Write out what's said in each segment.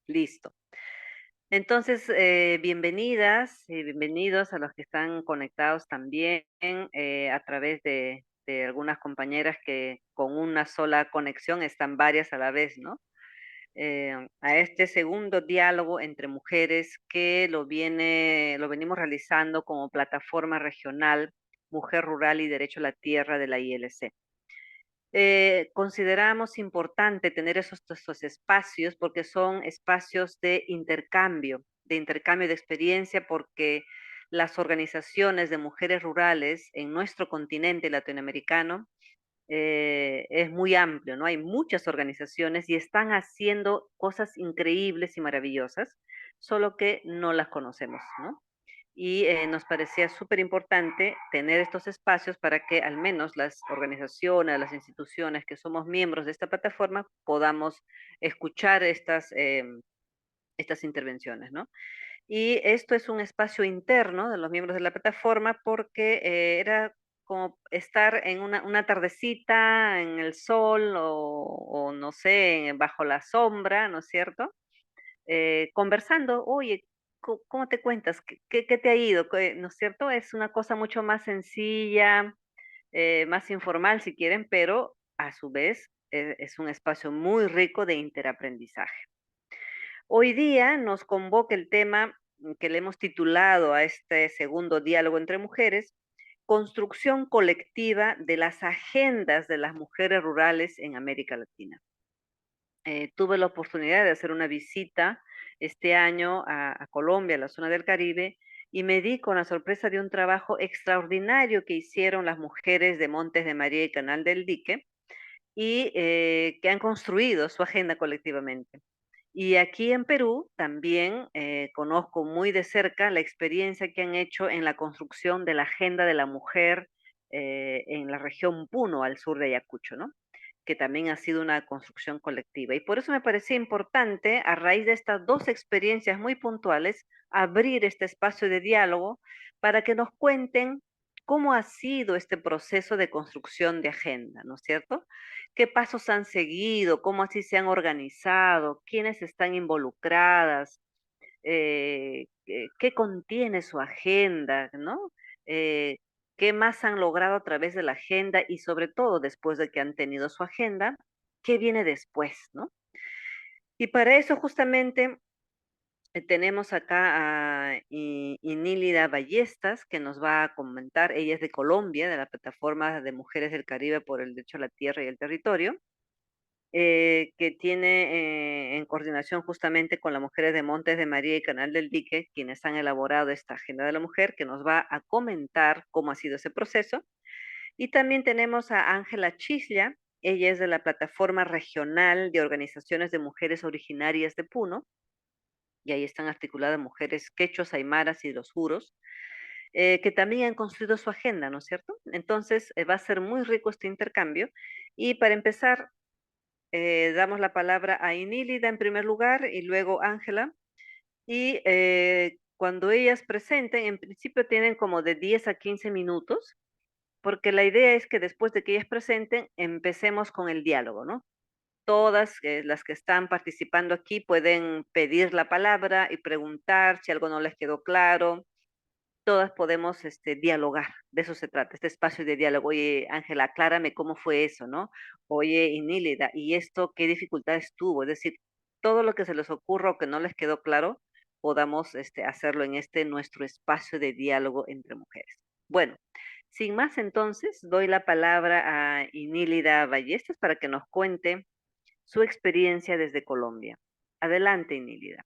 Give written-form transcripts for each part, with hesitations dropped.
Listo. Entonces, bienvenidas y bienvenidos a los que están conectados también a través de algunas compañeras que con una sola conexión están varias a la vez, ¿no? A este segundo diálogo entre mujeres que lo venimos realizando como plataforma regional Mujer Rural y Derecho a la Tierra de la ILC. Consideramos importante tener esos espacios porque son espacios de intercambio de experiencia, porque las organizaciones de mujeres rurales en nuestro continente latinoamericano es muy amplio, ¿no? Hay muchas organizaciones y están haciendo cosas increíbles y maravillosas, solo que no las conocemos, ¿no? Y nos parecía súper importante tener estos espacios para que al menos las organizaciones, las instituciones que somos miembros de esta plataforma podamos escuchar estas intervenciones, ¿no? Y esto es un espacio interno de los miembros de la plataforma porque era como estar en una tardecita en el sol o no sé, bajo la sombra, ¿no es cierto? Conversando, oye, ¿cómo te cuentas? ¿Qué te ha ido? ¿No es cierto? Es una cosa mucho más sencilla, más informal si quieren, pero a su vez es un espacio muy rico de interaprendizaje. Hoy día nos convoca el tema que le hemos titulado a este segundo diálogo entre mujeres, construcción colectiva de las agendas de las mujeres rurales en América Latina. Tuve la oportunidad de hacer una visita este año a Colombia, a la zona del Caribe, y me di con la sorpresa de un trabajo extraordinario que hicieron las mujeres de Montes de María y Canal del Dique y que han construido su agenda colectivamente. Y aquí en Perú también conozco muy de cerca la experiencia que han hecho en la construcción de la agenda de la mujer en la región Puno, al sur de Ayacucho, ¿no? Que también ha sido una construcción colectiva. Y por eso me parecía importante, a raíz de estas dos experiencias muy puntuales, abrir este espacio de diálogo para que nos cuenten cómo ha sido este proceso de construcción de agenda, ¿no es cierto? ¿Qué pasos han seguido? ¿Cómo así se han organizado? ¿Quiénes están involucradas? ¿Qué contiene su agenda? ¿No? Eh, ¿Qué más han logrado a través de la agenda? Y sobre todo, después de que han tenido su agenda, ¿qué viene después? ¿No? Y para eso justamente tenemos acá a Inílida Ballestas, que nos va a comentar. Ella es de Colombia, de la plataforma de Mujeres del Caribe por el Derecho a la Tierra y el Territorio, que tiene en coordinación justamente con las mujeres de Montes de María y Canal del Dique, quienes han elaborado esta Agenda de la Mujer, que nos va a comentar cómo ha sido ese proceso. Y también tenemos a Ángela Chislla, ella es de la Plataforma Regional de Organizaciones de Mujeres Originarias de Puno, y ahí están articuladas mujeres quechuas, aymaras y los juros, que también han construido su agenda, ¿no es cierto? Entonces, va a ser muy rico este intercambio. Y para empezar, damos la palabra a Inílida en primer lugar y luego Ángela. Y cuando ellas presenten, en principio tienen como de 10 a 15 minutos, porque la idea es que después de que ellas presenten, empecemos con el diálogo, ¿no? Todas las que están participando aquí pueden pedir la palabra y preguntar si algo no les quedó claro. Todas podemos dialogar, de eso se trata, este espacio de diálogo. Oye, Ángela, aclárame cómo fue eso, ¿no? Oye, Inélida, ¿y esto qué dificultades tuvo? Es decir, todo lo que se les ocurra o que no les quedó claro, podamos hacerlo en este nuestro espacio de diálogo entre mujeres. Bueno, sin más entonces, doy la palabra a Inélida Ballestas para que nos cuente su experiencia desde Colombia. Adelante, Inélida.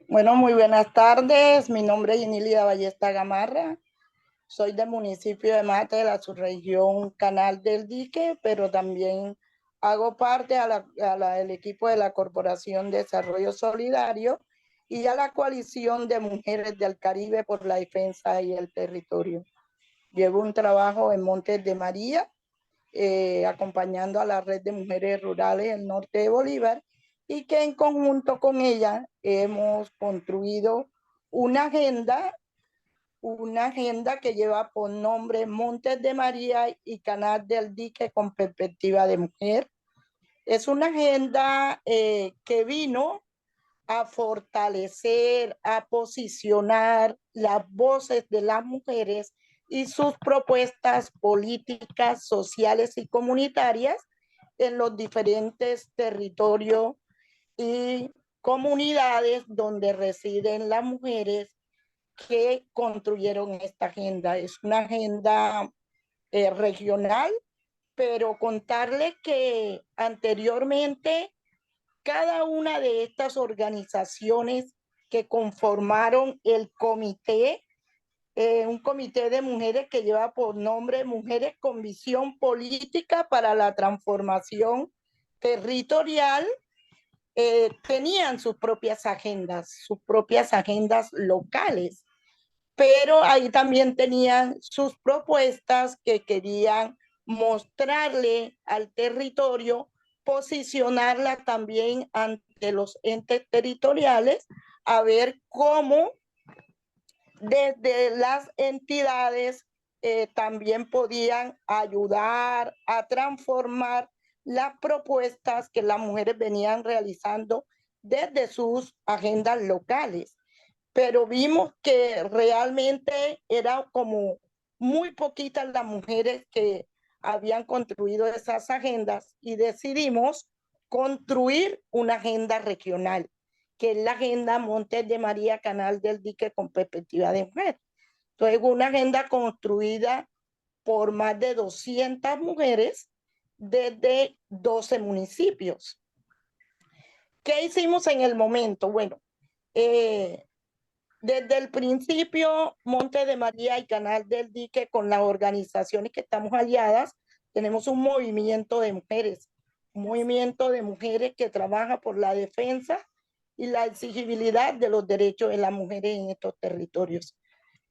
Bueno, muy buenas tardes. Mi nombre es Inilia Ballesta Gamarra. Soy del municipio de Mate, de la subregión Canal del Dique, pero también hago parte del equipo de la Corporación de Desarrollo Solidario y a la coalición de mujeres del Caribe por la defensa y el territorio. Llevo un trabajo en Montes de María, acompañando a la red de mujeres rurales del norte de Bolívar, y que en conjunto con ella hemos construido una agenda una agenda que lleva por nombre Montes de María y Canal del Dique con Perspectiva de Mujer. Es una agenda que vino a fortalecer, a posicionar las voces de las mujeres y sus propuestas políticas, sociales y comunitarias en los diferentes territorios y comunidades donde residen las mujeres que construyeron esta agenda. Es una agenda regional, pero contarles que anteriormente cada una de estas organizaciones que conformaron el comité, un comité de mujeres que lleva por nombre Mujeres con Visión Política para la Transformación Territorial, tenían sus propias agendas locales, pero ahí también tenían sus propuestas que querían mostrarle al territorio, posicionarla también ante los entes territoriales, a ver cómo desde las entidades también podían ayudar a transformar las propuestas que las mujeres venían realizando desde sus agendas locales. Pero vimos que realmente era como muy poquitas las mujeres que habían construido esas agendas y decidimos construir una agenda regional, que es la agenda Montes de María, Canal del Dique con Perspectiva de Mujer. Entonces, una agenda construida por más de 200 mujeres desde 12 municipios. ¿Qué hicimos en el momento? Bueno, desde el principio, Monte de María y Canal del Dique, con las organizaciones que estamos aliadas, tenemos un movimiento de mujeres que trabaja por la defensa y la exigibilidad de los derechos de las mujeres en estos territorios.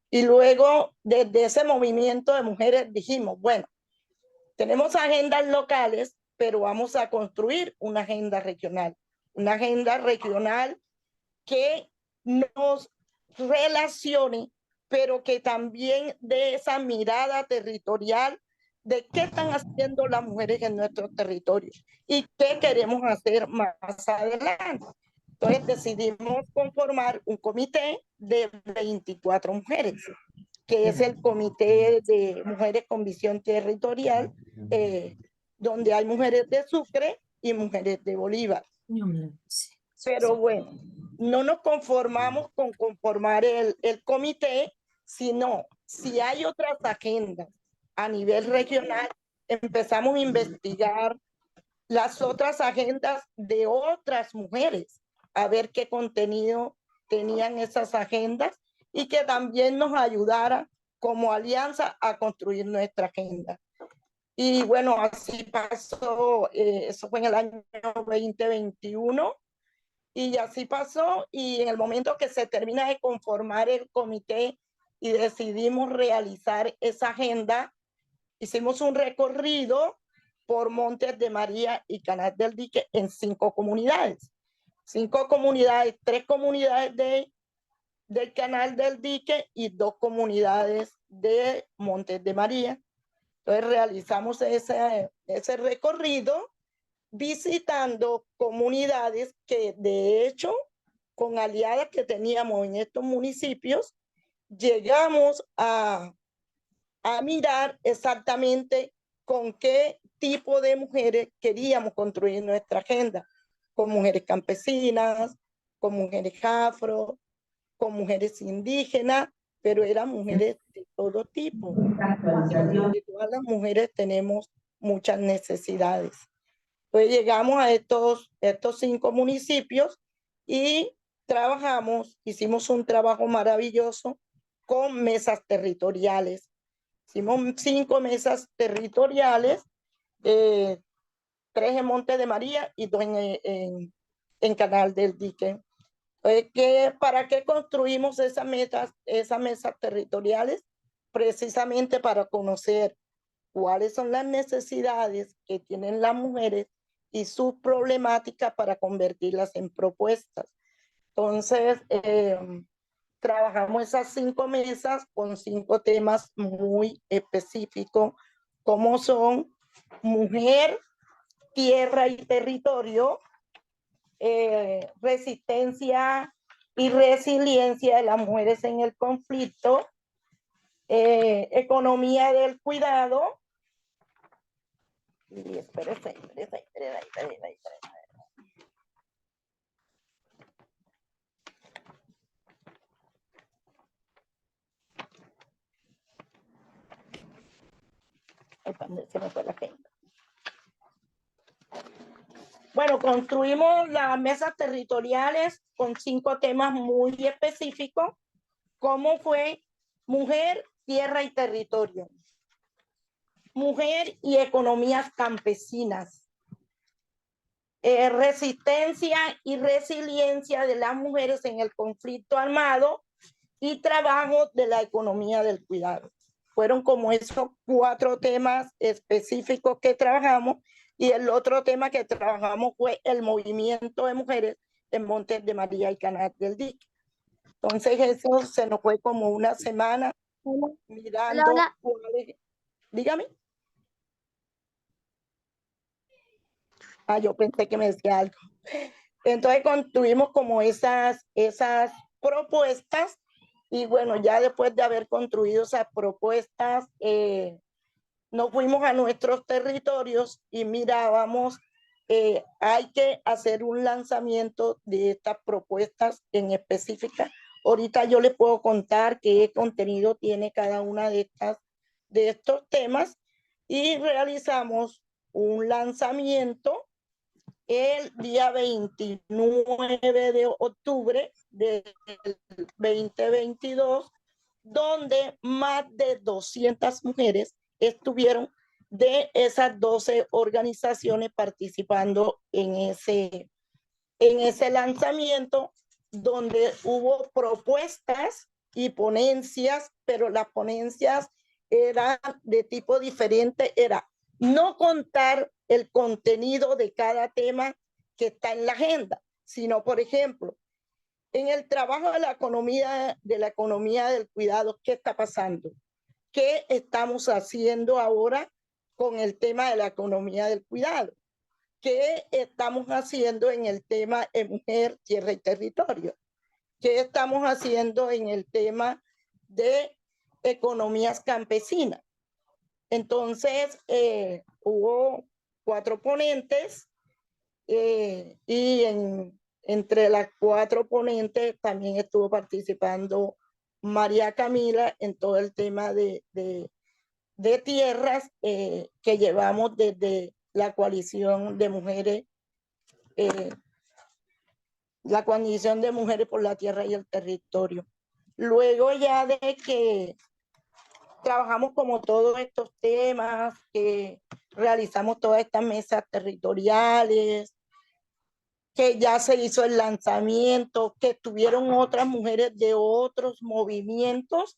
Y luego, desde ese movimiento de mujeres, dijimos, bueno, tenemos agendas locales, pero vamos a construir una agenda regional que nos relacione, pero que también de esa mirada territorial de qué están haciendo las mujeres en nuestros territorios y qué queremos hacer más adelante. Entonces decidimos conformar un comité de 24 mujeres, que es el Comité de Mujeres con Visión Territorial, donde hay mujeres de Sucre y mujeres de Bolívar. Pero bueno, no nos conformamos con conformar el comité, sino si hay otras agendas a nivel regional, empezamos a investigar las otras agendas de otras mujeres, a ver qué contenido tenían esas agendas y que también nos ayudara como alianza a construir nuestra agenda. Y bueno, así pasó, eso fue en el año 2021, y así pasó, y en el momento que se termina de conformar el comité y decidimos realizar esa agenda, hicimos un recorrido por Montes de María y Canal del Dique en 5 comunidades. 5 comunidades, 3 comunidades del Canal del Dique y 2 comunidades de Montes de María. Entonces realizamos ese recorrido visitando comunidades que de hecho con aliadas que teníamos en estos municipios, llegamos a mirar exactamente con qué tipo de mujeres queríamos construir nuestra agenda, con mujeres campesinas, con mujeres afro, con mujeres indígenas, pero eran mujeres de todo tipo. Porque todas las mujeres tenemos muchas necesidades. Entonces llegamos a estos 5 municipios y hicimos un trabajo maravilloso con mesas territoriales. Hicimos 5 mesas territoriales, 3 en Monte de María y 2 en Canal del Dique. ¿Para qué construimos esas mesas territoriales? Precisamente para conocer cuáles son las necesidades que tienen las mujeres y sus problemáticas para convertirlas en propuestas. Entonces, trabajamos esas 5 mesas con 5 temas muy específicos, como son mujer, tierra y territorio, resistencia y resiliencia de las mujeres en el conflicto, economía del cuidado. Y espérese. Se me fue la agenda. Bueno, construimos las mesas territoriales con 5 temas muy específicos, como fue mujer, tierra y territorio, mujer y economías campesinas, resistencia y resiliencia de las mujeres en el conflicto armado y trabajo de la economía del cuidado. Fueron como esos 4 temas específicos que trabajamos, y el otro tema que trabajamos fue el movimiento de mujeres en Montes de María y Canal del Dique. Entonces eso se nos fue como una semana mirando. Hola. Dígame. Yo pensé que me decía algo. Entonces construimos como esas propuestas, y bueno, ya después de haber construido esas propuestas, nos fuimos a nuestros territorios y mirábamos, hay que hacer un lanzamiento de estas propuestas en específica. Ahorita yo les puedo contar qué contenido tiene cada una de estos temas, y realizamos un lanzamiento el día 29 de octubre del 2022, donde más de 200 mujeres estuvieron de esas 12 organizaciones participando en ese lanzamiento, donde hubo propuestas y ponencias, pero las ponencias eran de tipo diferente. Era no contar el contenido de cada tema que está en la agenda, sino, por ejemplo, en el trabajo de la economía del cuidado, ¿qué está pasando? ¿Qué estamos haciendo ahora con el tema de la economía del cuidado? ¿Qué estamos haciendo en el tema de mujer, tierra y territorio? ¿Qué estamos haciendo en el tema de economías campesinas? Entonces, hubo 4 ponentes, y entre las 4 ponentes también estuvo participando María Camila en todo el tema de tierras, que llevamos desde la coalición de mujeres, la coalición de mujeres por la tierra y el territorio. Luego ya de que trabajamos como todos estos temas, que realizamos todas estas mesas territoriales, que ya se hizo el lanzamiento, que tuvieron otras mujeres de otros movimientos,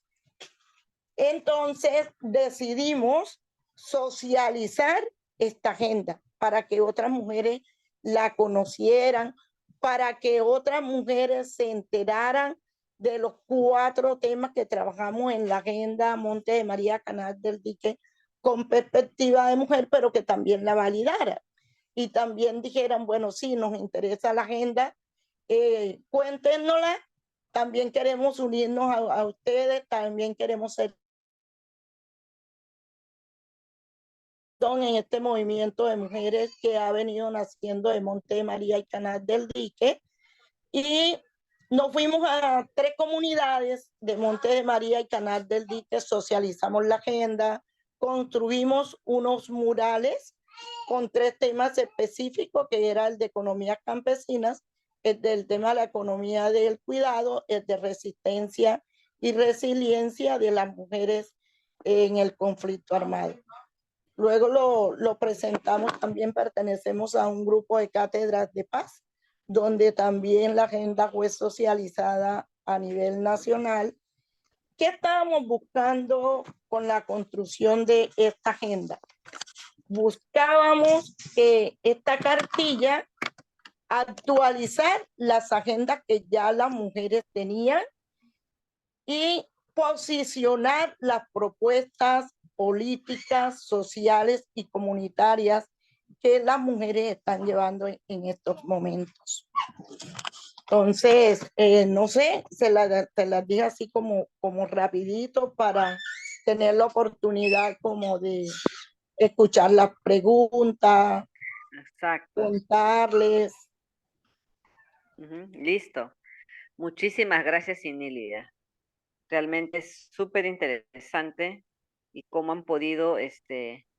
entonces decidimos socializar esta agenda para que otras mujeres la conocieran, para que otras mujeres se enteraran de los 4 temas que trabajamos en la agenda Monte de María, Canal del Dique, con perspectiva de mujer, pero que también la validara. Y también dijeran, bueno, sí, nos interesa la agenda, cuéntenosla, también queremos unirnos a ustedes, también queremos ser en este movimiento de mujeres que ha venido naciendo de Monte de María y Canal del Dique. Y nos fuimos a 3 comunidades de Monte de María y Canal del Dique, socializamos la agenda, construimos unos murales con 3 temas específicos, que era el de economías campesinas, el del tema de la economía del cuidado, el de resistencia y resiliencia de las mujeres en el conflicto armado. Luego lo presentamos, también pertenecemos a un grupo de cátedras de paz, donde también la agenda fue socializada a nivel nacional. ¿Qué estábamos buscando con la construcción de esta agenda? Buscábamos que esta cartilla actualizar las agendas que ya las mujeres tenían, y posicionar las propuestas políticas, sociales y comunitarias que las mujeres están llevando en estos momentos. Entonces, no sé, te las dije así como rapidito para tener la oportunidad como de escuchar las preguntas, Exacto. contarles. Listo. Muchísimas gracias, Inilia. Realmente es súper interesante y cómo han podido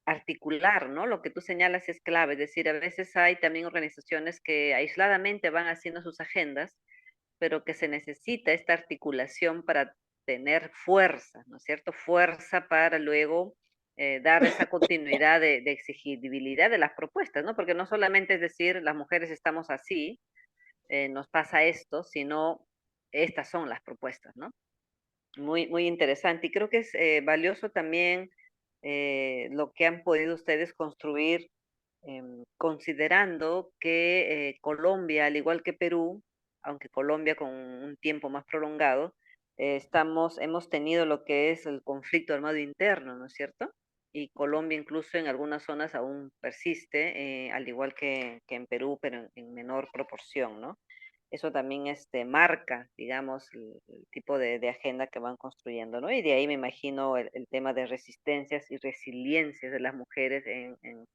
articular, ¿no? Lo que tú señalas es clave, es decir, a veces hay también organizaciones que aisladamente van haciendo sus agendas, pero que se necesita esta articulación para tener fuerza, ¿no es cierto? Fuerza para luego dar esa continuidad de exigibilidad de las propuestas, ¿no? Porque no solamente es decir, las mujeres estamos así, nos pasa esto, sino estas son las propuestas, ¿no? Muy, muy interesante. Y creo que es valioso también lo que han podido ustedes construir, considerando que Colombia, al igual que Perú, aunque Colombia con un tiempo más prolongado, hemos tenido lo que es el conflicto armado interno, ¿no es cierto? Y Colombia incluso en algunas zonas aún persiste, al igual que en Perú, pero en menor proporción, ¿no? Eso también marca, digamos, el tipo de agenda que van construyendo, ¿no? Y de ahí me imagino el tema de resistencias y resiliencias de las mujeres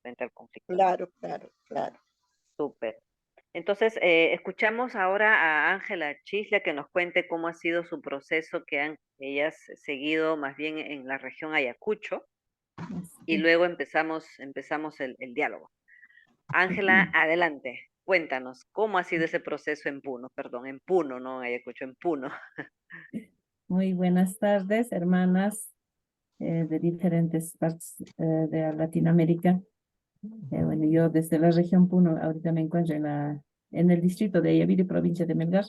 frente al conflicto armado. Claro, claro, claro. Súper. Entonces, escuchamos ahora a Ángela Chisla que nos cuente cómo ha sido su proceso que han ellas seguido más bien en la región Ayacucho y luego empezamos el diálogo. Ángela, adelante, cuéntanos, ¿cómo ha sido ese proceso en Puno? Perdón, en Puno, no en Ayacucho, en Puno. Muy buenas tardes, hermanas de diferentes partes de Latinoamérica. Bueno, yo desde la región Puno, ahorita me encuentro en el distrito de Ayavirí, provincia de Melgar,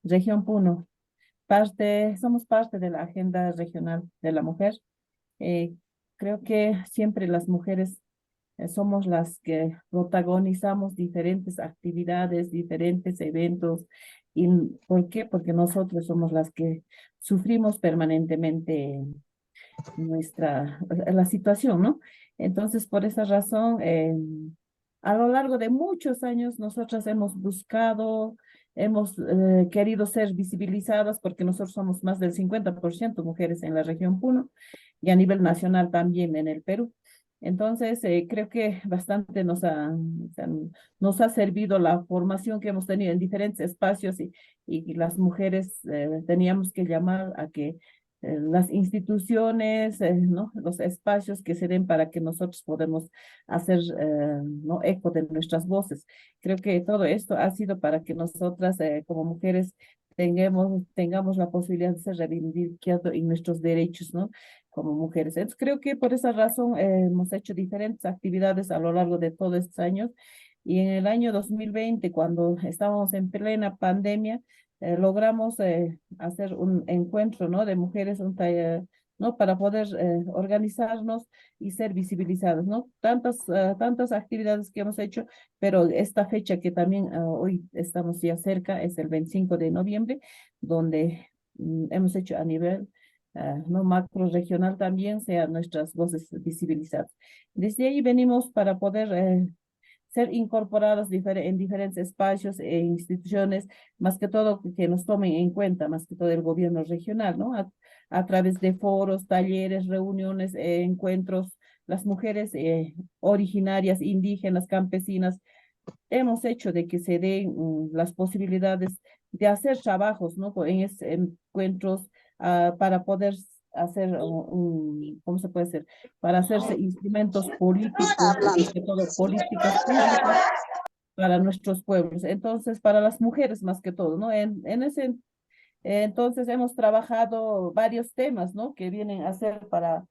región Puno. Somos parte de la agenda regional de la mujer. Eh, Creo que siempre las mujeres somos las que protagonizamos diferentes actividades, diferentes eventos. ¿Y por qué? Porque nosotros somos las que sufrimos permanentemente la situación, ¿no? Entonces, por esa razón, a lo largo de muchos años, nosotras hemos buscado, hemos querido ser visibilizadas porque nosotros somos más del 50% mujeres en la región Puno y a nivel nacional también en el Perú. Entonces, creo que bastante nos ha servido la formación que hemos tenido en diferentes espacios y las mujeres teníamos que llamar a que las instituciones, ¿no? Los espacios que se den para que nosotros podamos hacer ¿no? eco de nuestras voces. Creo que todo esto ha sido para que nosotras como mujeres tengamos la posibilidad de ser reivindicados en nuestros derechos, ¿no? Como mujeres. Entonces, creo que por esa razón hemos hecho diferentes actividades a lo largo de todos estos años. Y en el año 2020, cuando estábamos en plena pandemia, logramos hacer un encuentro, ¿no? De mujeres, un taller, ¿no? Para poder organizarnos y ser visibilizadas, ¿no? Tantas actividades que hemos hecho, pero esta fecha que también hoy estamos ya cerca es el 25 de noviembre, donde hemos hecho a nivel no macro regional también sean nuestras voces visibilizadas. Desde ahí venimos para poder ser incorporadas en diferentes espacios e instituciones, más que todo que nos tomen en cuenta, más que todo el gobierno regional, ¿no? A través de foros, talleres, reuniones, encuentros, las mujeres originarias, indígenas, campesinas, hemos hecho de que se den las posibilidades de hacer trabajos, ¿no? En esos encuentros para poder hacer ¿cómo se puede hacer? Para hacerse instrumentos políticos, más que todo políticas públicas para nuestros pueblos. Entonces, para las mujeres más que todo, ¿no? Entonces hemos trabajado varios temas, ¿no? Que vienen a ser para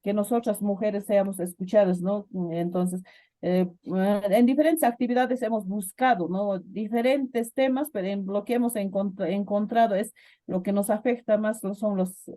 que nosotras mujeres seamos escuchadas, ¿no? Entonces, en diferentes actividades hemos buscado, ¿no? Diferentes temas, pero en lo que hemos encontrado es lo que nos afecta más son los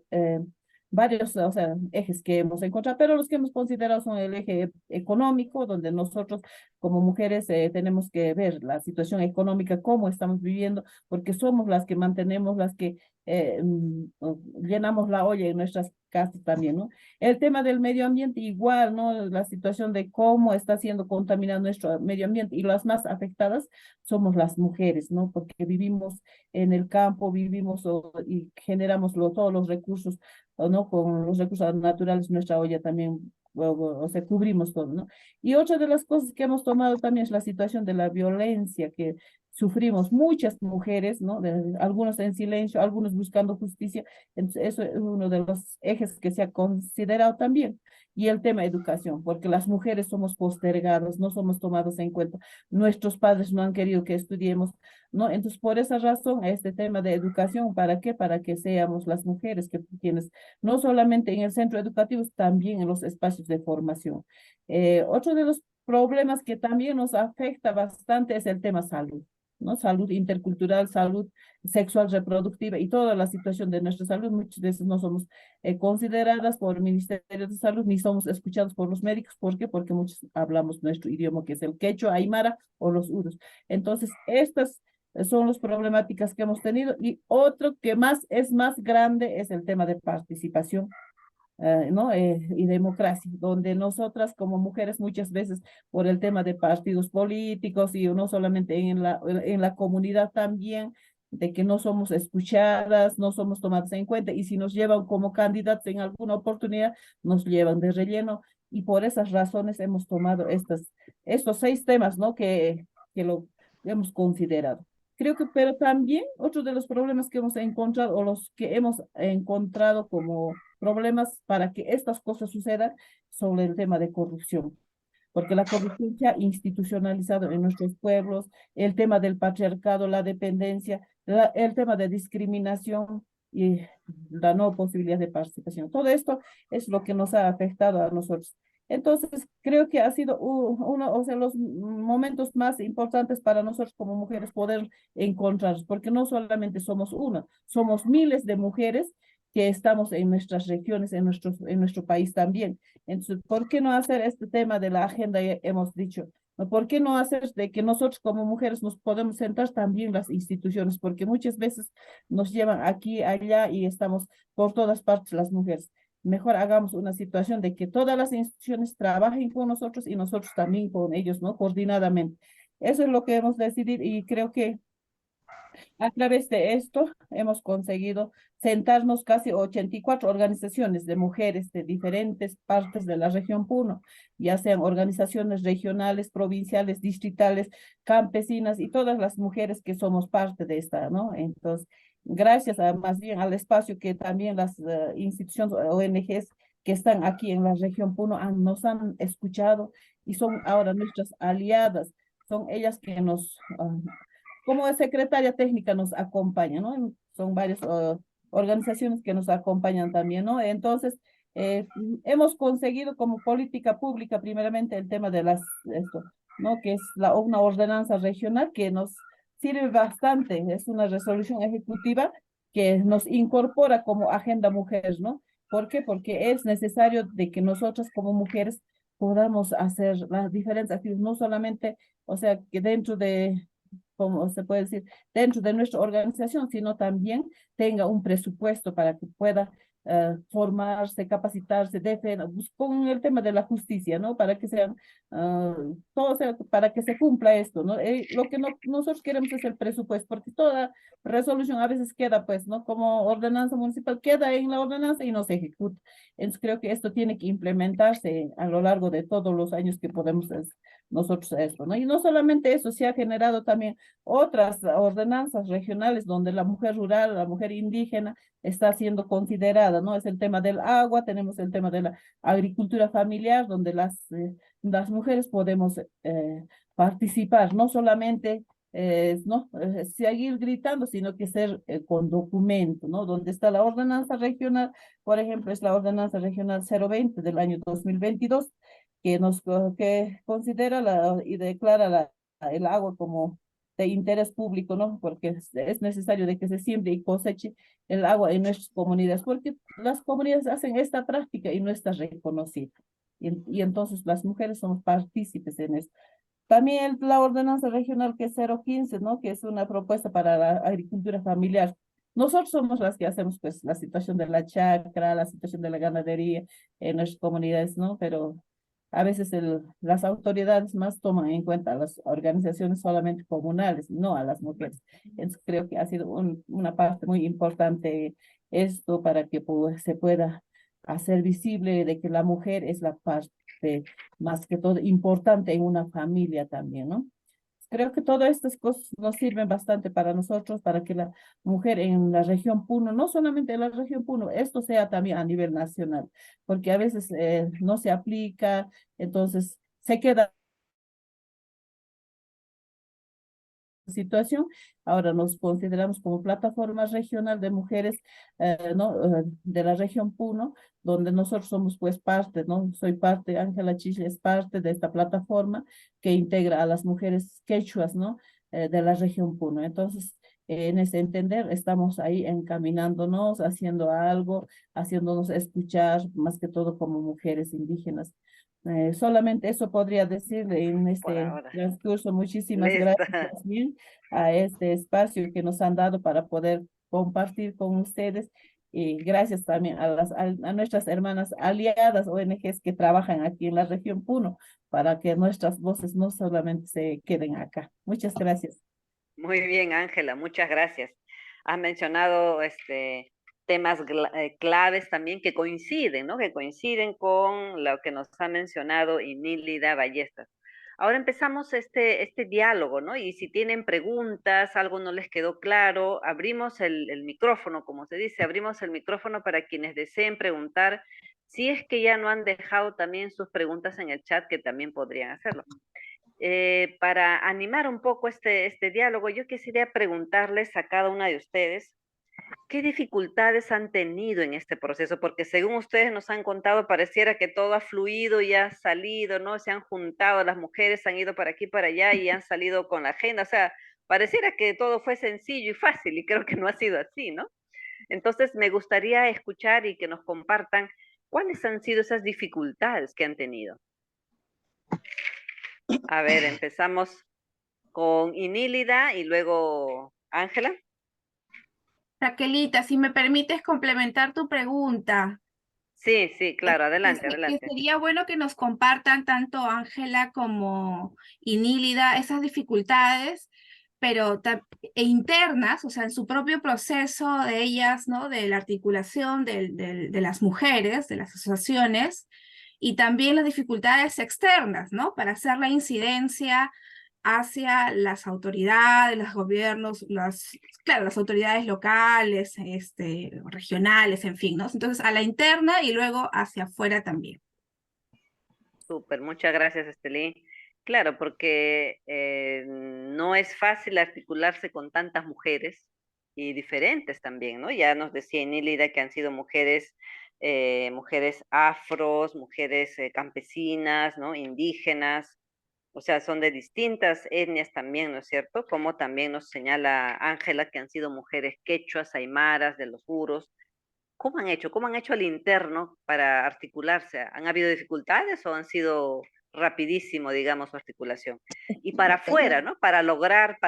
varios, o sea, ejes que hemos encontrado, pero los que hemos considerado son el eje económico, donde nosotros como mujeres tenemos que ver la situación económica, cómo estamos viviendo, porque somos las que mantenemos, las que llenamos la olla en nuestras casas también, ¿no? El tema del medio ambiente igual, ¿no? La situación de cómo está siendo contaminado nuestro medio ambiente y las más afectadas somos las mujeres, ¿no? Porque vivimos en el campo, vivimos y generamos todos los recursos, ¿o no? Con los recursos naturales, nuestra olla también, o sea, cubrimos todo, ¿no? Y otra de las cosas que hemos tomado también es la situación de la violencia que sufrimos muchas mujeres, ¿no? Algunos en silencio, algunos buscando justicia. Entonces, eso es uno de los ejes que se ha considerado también. Y el tema educación, porque las mujeres somos postergadas, no somos tomados en cuenta. Nuestros padres no han querido que estudiemos, ¿no? Entonces, por esa razón, este tema de educación, ¿para qué? Para que seamos las mujeres que tienes, no solamente en el centro educativo, también en los espacios de formación. Otro de los problemas que también nos afecta bastante es el tema salud, ¿no? Salud intercultural, salud sexual reproductiva y toda la situación de nuestra salud. Muchas veces no somos consideradas por el Ministerio de Salud ni somos escuchados por los médicos. ¿Por qué? Porque muchos hablamos nuestro idioma, que es el quechua, aymara o los urus. Entonces, estas son las problemáticas que hemos tenido. Y otro que más es más grande es el tema de participación, ¿no? Y democracia, donde nosotras como mujeres muchas veces por el tema de partidos políticos y no solamente en la comunidad también, de que no somos escuchadas, no somos tomadas en cuenta y si nos llevan como candidatos en alguna oportunidad, nos llevan de relleno y por esas razones hemos tomado estos 6 temas, ¿no? Que lo hemos considerado. Creo que, pero también otro de los problemas que hemos encontrado o los que hemos encontrado como problemas para que estas cosas sucedan sobre el tema de corrupción, porque la corrupción se ha institucionalizado en nuestros pueblos, el tema del patriarcado, la dependencia, el tema de discriminación y la no posibilidad de participación. Todo esto es lo que nos ha afectado a nosotros. Entonces, creo que ha sido uno, o sea, los momentos más importantes para nosotros como mujeres poder encontrarnos, porque no solamente somos una, somos miles de mujeres que estamos en nuestras regiones, en nuestro país también. Entonces, ¿por qué no hacer este tema de la agenda? Hemos dicho, ¿no? ¿Por qué no hacer de que nosotros como mujeres nos podemos sentar también las instituciones? Porque muchas veces nos llevan aquí, allá y estamos por todas partes las mujeres. Mejor hagamos una situación de que todas las instituciones trabajen con nosotros y nosotros también con ellos, ¿no? Coordinadamente. Eso es lo que hemos decidido y creo que a través de esto hemos conseguido sentarnos casi 84 organizaciones de mujeres de diferentes partes de la región Puno, ya sean organizaciones regionales, provinciales, distritales, campesinas y todas las mujeres que somos parte de esta, ¿no? Entonces, gracias más bien al espacio que también las instituciones ONGs que están aquí en la región Puno nos han escuchado y son ahora nuestras aliadas, son ellas que nos como secretaria técnica nos acompaña, ¿no? Son varias organizaciones que nos acompañan también, ¿no? Entonces, hemos conseguido como política pública, primeramente, el tema de esto, ¿no? Que es una ordenanza regional que nos sirve bastante, es una resolución ejecutiva que nos incorpora como agenda mujer, ¿no? ¿Por qué? Porque es necesario de que nosotras como mujeres podamos hacer las diferentes actividades, no solamente, o sea, que dentro de como se puede decir, dentro de nuestra organización, sino también tenga un presupuesto para que pueda formarse, capacitarse, defender, con el tema de la justicia, ¿no? Para que sean, todo sea, para que se cumpla esto, ¿no? Lo que nosotros queremos es el presupuesto, porque toda resolución a veces queda, pues, ¿no? Como ordenanza municipal, queda en la ordenanza y no se ejecuta. Entonces creo que esto tiene que implementarse a lo largo de todos los años que podemos nosotros esto, ¿no? Y no solamente eso, se ha generado también otras ordenanzas regionales donde la mujer rural, la mujer indígena está siendo considerada, ¿no? Es el tema del agua, tenemos el tema de la agricultura familiar, donde las mujeres podemos participar, no solamente no seguir gritando, sino que ser con documento, ¿no? Donde está la ordenanza regional, por ejemplo, es la ordenanza regional 020 del año 2022, que considera y declara el agua como de interés público, ¿no? Porque es necesario de que se siembre y coseche el agua en nuestras comunidades, porque las comunidades hacen esta práctica y no está reconocida. Y entonces las mujeres somos partícipes en esto. También la ordenanza regional que es 015, ¿no? Que es una propuesta para la agricultura familiar, Nosotros somos las que hacemos pues la situación de la chacra, la situación de la ganadería en nuestras comunidades, ¿no? Pero a veces las autoridades más toman en cuenta a las organizaciones solamente comunales, no a las mujeres. Entonces creo que ha sido una parte muy importante esto para que se pueda hacer visible de que la mujer es la parte más que todo importante en una familia también, ¿no? Creo que todas estas cosas nos sirven bastante para nosotros, para que la mujer en la región Puno, no solamente en la región Puno, esto sea también a nivel nacional, porque a veces no se aplica, entonces se queda situación. Ahora nos consideramos como plataforma regional de mujeres ¿no? De la región Puno, donde nosotros somos pues parte, ¿no? Soy parte, Ángela Chile es parte de esta plataforma que integra a las mujeres quechuas, ¿no? De la región Puno. Entonces, en ese entender, estamos ahí encaminándonos, haciendo algo, haciéndonos escuchar, más que todo como mujeres indígenas. Solamente eso podría decirle en Por este ahora. transcurso. Muchísimas Listo. gracias, Yasmín, a este espacio que nos han dado para poder compartir con ustedes. Y gracias también a nuestras hermanas aliadas ONGs que trabajan aquí en la región Puno, para que nuestras voces no solamente se queden acá. Muchas gracias. Muy bien, Ángela, muchas gracias. Has mencionado temas claves también que coinciden, ¿no? Que coinciden con lo que nos ha mencionado Inílida Ballestas. Ahora empezamos este diálogo, ¿no? Y si tienen preguntas, algo no les quedó claro, abrimos el micrófono, como se dice, abrimos el micrófono para quienes deseen preguntar, si es que ya no han dejado también sus preguntas en el chat, que también podrían hacerlo. Para animar un poco este diálogo, yo quisiera preguntarles a cada una de ustedes, ¿qué dificultades han tenido en este proceso? Porque según ustedes nos han contado, pareciera que todo ha fluido y ha salido, ¿no? Se han juntado, las mujeres han ido para aquí, para allá y han salido con la agenda. O sea, pareciera que todo fue sencillo y fácil y creo que no ha sido así, ¿no? Entonces, me gustaría escuchar y que nos compartan cuáles han sido esas dificultades que han tenido. A ver, empezamos con Inílida y luego Ángela. Raquelita, si me permites complementar tu pregunta, Sí, sí, claro, adelante, que adelante. sería bueno que nos compartan tanto Ángela como Inílida esas dificultades, pero internas, o sea, en su propio proceso de ellas, ¿no? De la articulación de las mujeres, de las asociaciones, y también las dificultades externas, ¿no? Para hacer la incidencia hacia las autoridades, los gobiernos, claro, las autoridades locales, regionales, en fin, ¿no? Entonces, a la interna y luego hacia afuera también. Súper, muchas gracias, Estelín. Claro, porque no es fácil articularse con tantas mujeres y diferentes también, ¿no? Ya nos decía Inílida que han sido mujeres afros, mujeres campesinas, ¿no? Indígenas, o sea, son de distintas etnias también, ¿no es cierto? Como también nos señala Ángela que han sido mujeres quechuas, aymaras, de los juros. ¿Cómo han hecho? ¿Cómo han hecho al interno para articularse? ¿Han habido dificultades o han sido rapidísimo, digamos, su articulación? Y para afuera, ¿no? Para lograr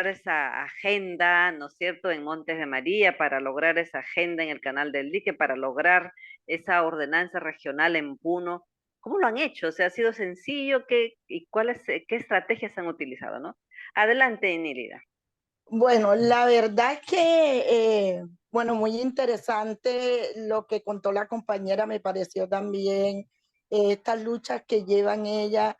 esa agenda, ¿no es cierto?, en Montes de María, para lograr esa agenda en el Canal del Dique, para lograr esa ordenanza regional en Puno. ¿Cómo lo han hecho? O sea, ¿ha sido sencillo? ¿Qué estrategias han utilizado, no? Adelante, Nilida. Bueno, la verdad es que, bueno, muy interesante lo que contó la compañera, me pareció también estas luchas que llevan ella.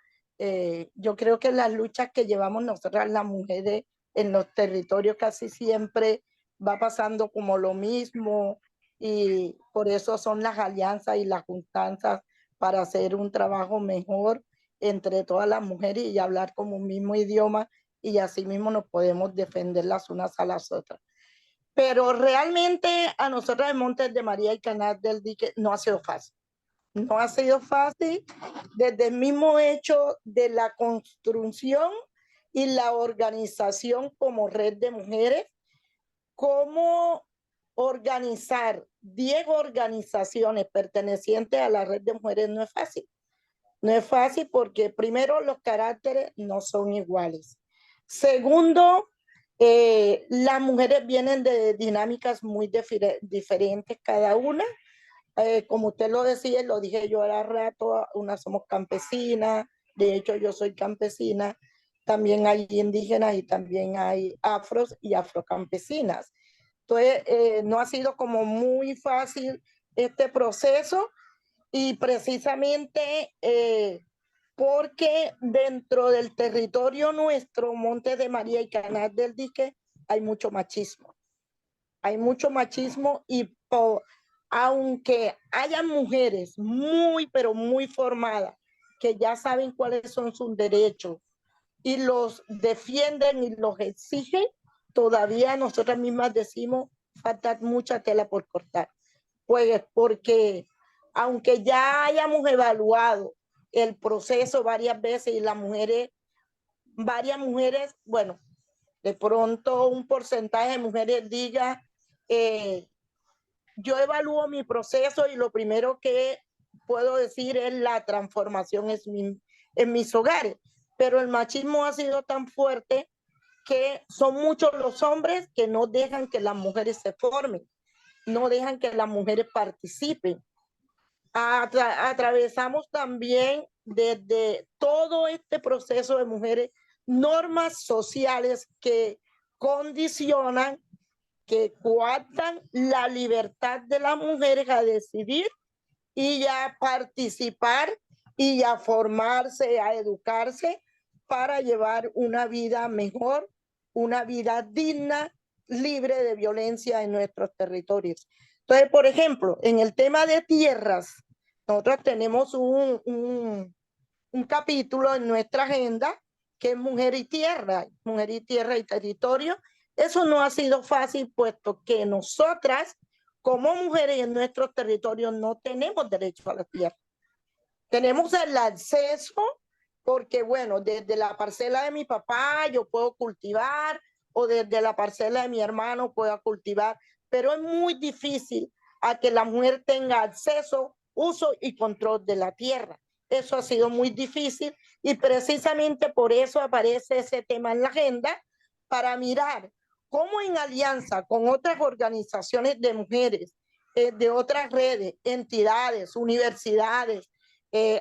Yo creo que las luchas que llevamos nosotras las mujeres en los territorios casi siempre va pasando como lo mismo y por eso son las alianzas y las juntanzas para hacer un trabajo mejor entre todas las mujeres y hablar como un mismo idioma y así mismo nos podemos defender las unas a las otras. Pero realmente a nosotras de Montes de María y Canal del Dique no ha sido fácil. No ha sido fácil desde el mismo hecho de la construcción y la organización como red de mujeres, cómo organizar 10 organizaciones pertenecientes a la red de mujeres no es fácil. No es fácil porque primero los caracteres no son iguales. Segundo, Las mujeres vienen de dinámicas muy diferentes cada una. Como usted lo decía, lo dije yo hace rato, unas somos campesinas, de hecho yo soy campesina, también hay indígenas y también hay afros y afrocampesinas. Entonces, no ha sido como muy fácil este proceso y precisamente porque dentro del territorio nuestro, Monte de María y Canal del Dique, hay mucho machismo. Hay mucho machismo y aunque haya mujeres muy, pero muy formadas, que ya saben cuáles son sus derechos y los defienden y los exigen, todavía nosotras mismas decimos, falta mucha tela por cortar. Pues porque aunque ya hayamos evaluado el proceso varias veces y varias mujeres, bueno, de pronto un porcentaje de mujeres diga, yo evalúo mi proceso y lo primero que puedo decir es la transformación en mis hogares, pero el machismo ha sido tan fuerte que son muchos los hombres que no dejan que las mujeres se formen, no dejan que las mujeres participen. Atravesamos también desde todo este proceso de mujeres normas sociales que condicionan, que coartan la libertad de las mujeres a decidir y a participar y a formarse, a educarse para llevar una vida mejor, una vida digna, libre de violencia en nuestros territorios. Entonces, por ejemplo, en el tema de tierras, nosotros tenemos un capítulo en nuestra agenda que es mujer y tierra y territorio. Eso no ha sido fácil, puesto que nosotras, como mujeres en nuestros territorios, no tenemos derecho a la tierra. Tenemos el acceso porque, bueno, desde la parcela de mi papá yo puedo cultivar o desde la parcela de mi hermano puedo cultivar, pero es muy difícil a que la mujer tenga acceso, uso y control de la tierra. Eso ha sido muy difícil y precisamente por eso aparece ese tema en la agenda para mirar cómo en alianza con otras organizaciones de mujeres, de otras redes, entidades, universidades,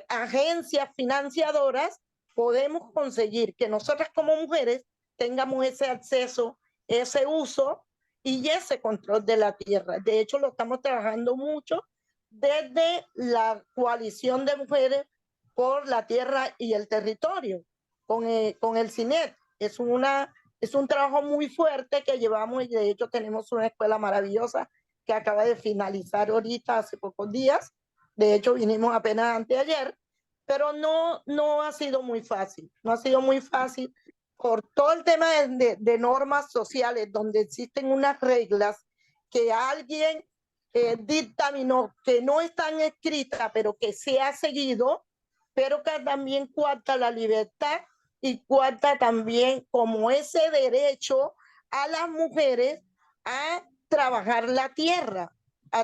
agencias financiadoras, podemos conseguir que nosotras como mujeres tengamos ese acceso, ese uso y ese control de la tierra. De hecho, lo estamos trabajando mucho desde la coalición de mujeres por la tierra y el territorio, con el CINET. Es un trabajo muy fuerte que llevamos y de hecho tenemos una escuela maravillosa que acaba de finalizar ahorita hace pocos días. De hecho, vinimos apenas anteayer, pero no ha sido muy fácil. No ha sido muy fácil por todo el tema de normas sociales, donde existen unas reglas que alguien dictaminó que no están escritas, pero que se ha seguido, pero que también coarta la libertad y coarta también como ese derecho a las mujeres a trabajar la tierra, a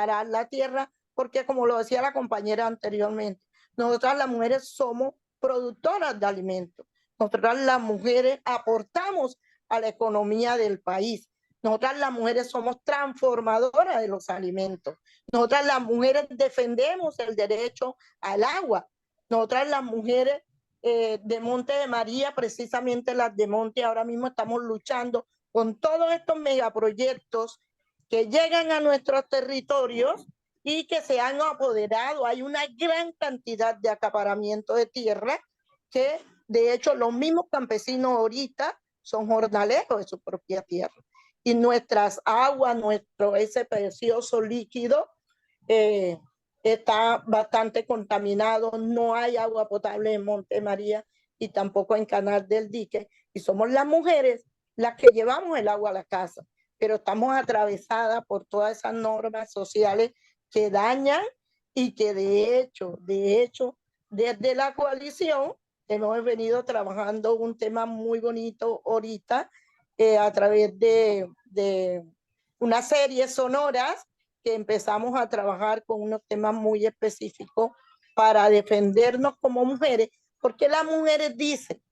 arar la tierra, porque como lo decía la compañera anteriormente, nosotras las mujeres somos productoras de alimentos, nosotras las mujeres aportamos a la economía del país, nosotras las mujeres somos transformadoras de los alimentos, nosotras las mujeres defendemos el derecho al agua, nosotras las mujeres de Monte de María, precisamente las de Monte, ahora mismo estamos luchando con todos estos megaproyectos que llegan a nuestros territorios y que se han apoderado. Hay una gran cantidad de acaparamiento de tierra que de hecho los mismos campesinos ahorita son jornaleros de su propia tierra. Y nuestras aguas, ese precioso líquido está bastante contaminado, no hay agua potable en Monte María y tampoco en Canal del Dique, y somos las mujeres las que llevamos el agua a la casa, pero estamos atravesadas por todas esas normas sociales que dañan y que de hecho, desde la coalición hemos venido trabajando un tema muy bonito ahorita a través de una serie sonoras que empezamos a trabajar con unos temas muy específicos para defendernos como mujeres, porque las mujeres dicen,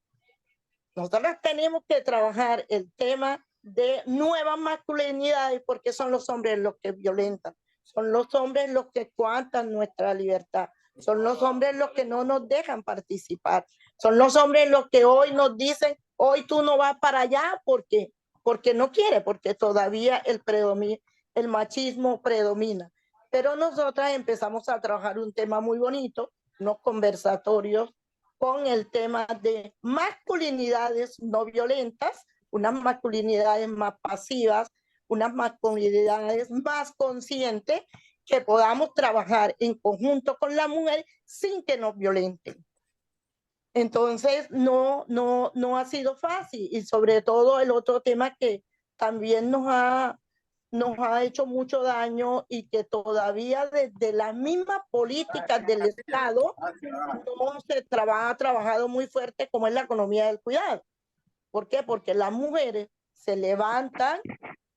Nosotras tenemos que trabajar el tema de nuevas masculinidades porque son los hombres los que violentan, son los hombres los que coartan nuestra libertad, son los hombres los que no nos dejan participar, son los hombres los que hoy nos dicen, hoy tú no vas para allá porque no quiere, porque todavía el machismo predomina. Pero nosotras empezamos a trabajar un tema muy bonito, unos conversatorios con el tema de masculinidades no violentas, unas masculinidades más pasivas, unas masculinidades más conscientes, que podamos trabajar en conjunto con la mujer sin que nos violenten. Entonces, no ha sido fácil, y sobre todo el otro tema que también nos ha hecho mucho daño y que todavía desde las mismas políticas del Estado no se ha trabajado muy fuerte, como es la economía del cuidado. ¿Por qué? Porque las mujeres se levantan,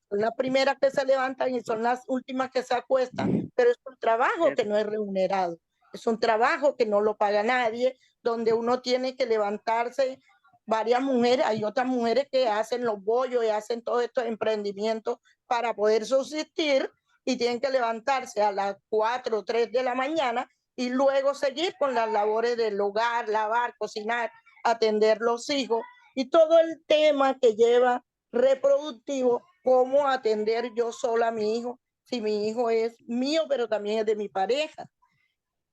son las primeras que se levantan y son las últimas que se acuestan, pero es un trabajo que no es remunerado, es un trabajo que no lo paga nadie, donde uno tiene que levantarse. Varias mujeres, hay otras mujeres que hacen los bollos y hacen todos estos emprendimientos para poder subsistir, y tienen que levantarse a las 4 o 3 de la mañana y luego seguir con las labores del hogar, lavar, cocinar, atender los hijos y todo el tema que lleva reproductivo, cómo atender yo sola a mi hijo, si mi hijo es mío, pero también es de mi pareja.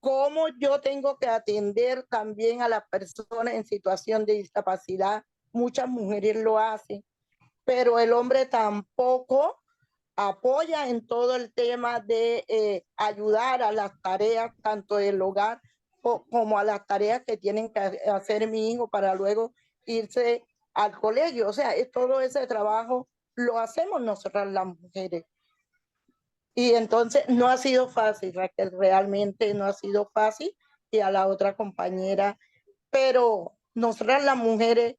Cómo yo tengo que atender también a las personas en situación de discapacidad. Muchas mujeres lo hacen, pero el hombre tampoco apoya en todo el tema de ayudar a las tareas, tanto del hogar como a las tareas que tienen que hacer mi hijo para luego irse al colegio. O sea, todo ese trabajo lo hacemos nosotras las mujeres. Y entonces no ha sido fácil, Raquel, realmente no ha sido fácil, y a la otra compañera, pero nosotras las mujeres,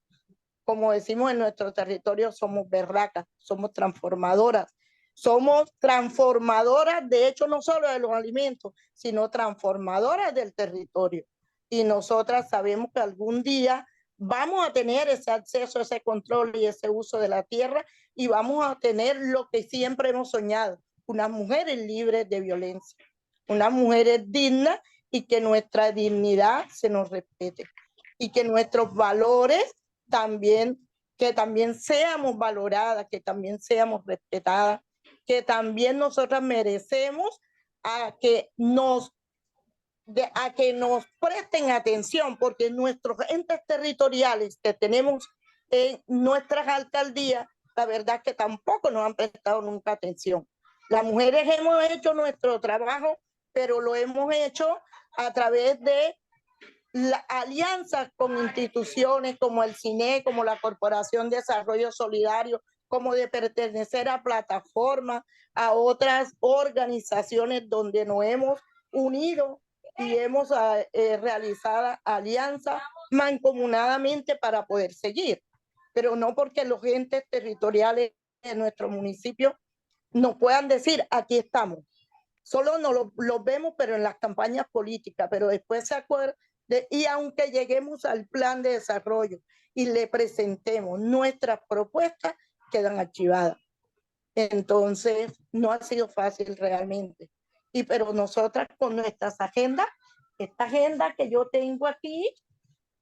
como decimos en nuestro territorio, somos berracas, somos transformadoras. Somos transformadoras, de hecho, no solo de los alimentos, sino transformadoras del territorio. Y nosotras sabemos que algún día vamos a tener ese acceso, ese control y ese uso de la tierra, y vamos a tener lo que siempre hemos soñado, unas mujeres libres de violencia, unas mujeres dignas, y que nuestra dignidad se nos respete y que nuestros valores también, que también seamos valoradas, que también seamos respetadas, que también nosotras merecemos a que nos presten atención, porque nuestros entes territoriales que tenemos en nuestras alcaldías, la verdad es que tampoco nos han prestado nunca atención. Las mujeres hemos hecho nuestro trabajo, pero lo hemos hecho a través de alianzas con instituciones como el CINE, como la Corporación de Desarrollo Solidario, como de pertenecer a plataformas, a otras organizaciones donde nos hemos unido y hemos realizado alianzas mancomunadamente para poder seguir, pero no porque los entes territoriales de nuestro municipio nos puedan decir, aquí estamos. Solo no lo vemos, pero en las campañas políticas, pero después se acuerda, y aunque lleguemos al plan de desarrollo y le presentemos nuestras propuestas, quedan archivadas. Entonces, no ha sido fácil realmente. Pero nosotras con nuestras agendas, esta agenda que yo tengo aquí,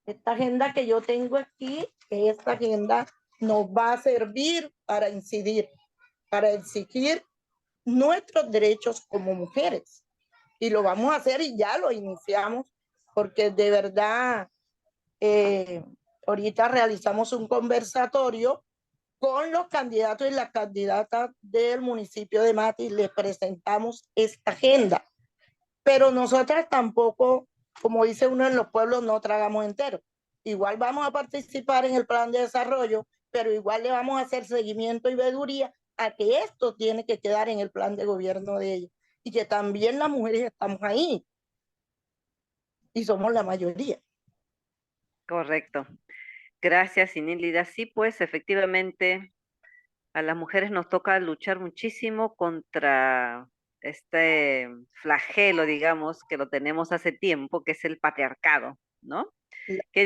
esta agenda nos va a servir para incidir, para exigir nuestros derechos como mujeres. Y lo vamos a hacer, y ya lo iniciamos, porque de verdad, ahorita realizamos un conversatorio con los candidatos y las candidatas del municipio de Mata y les presentamos esta agenda. Pero nosotras tampoco, como dice uno en los pueblos, no tragamos entero. Igual vamos a participar en el plan de desarrollo, pero igual le vamos a hacer seguimiento y veeduría a que esto tiene que quedar en el plan de gobierno de ellos, y que también las mujeres estamos ahí y somos la mayoría. Correcto. Gracias, Inélida. Sí, pues efectivamente a las mujeres nos toca luchar muchísimo contra este flagelo, digamos, que lo tenemos hace tiempo, que es el patriarcado, ¿no? Así es. Qué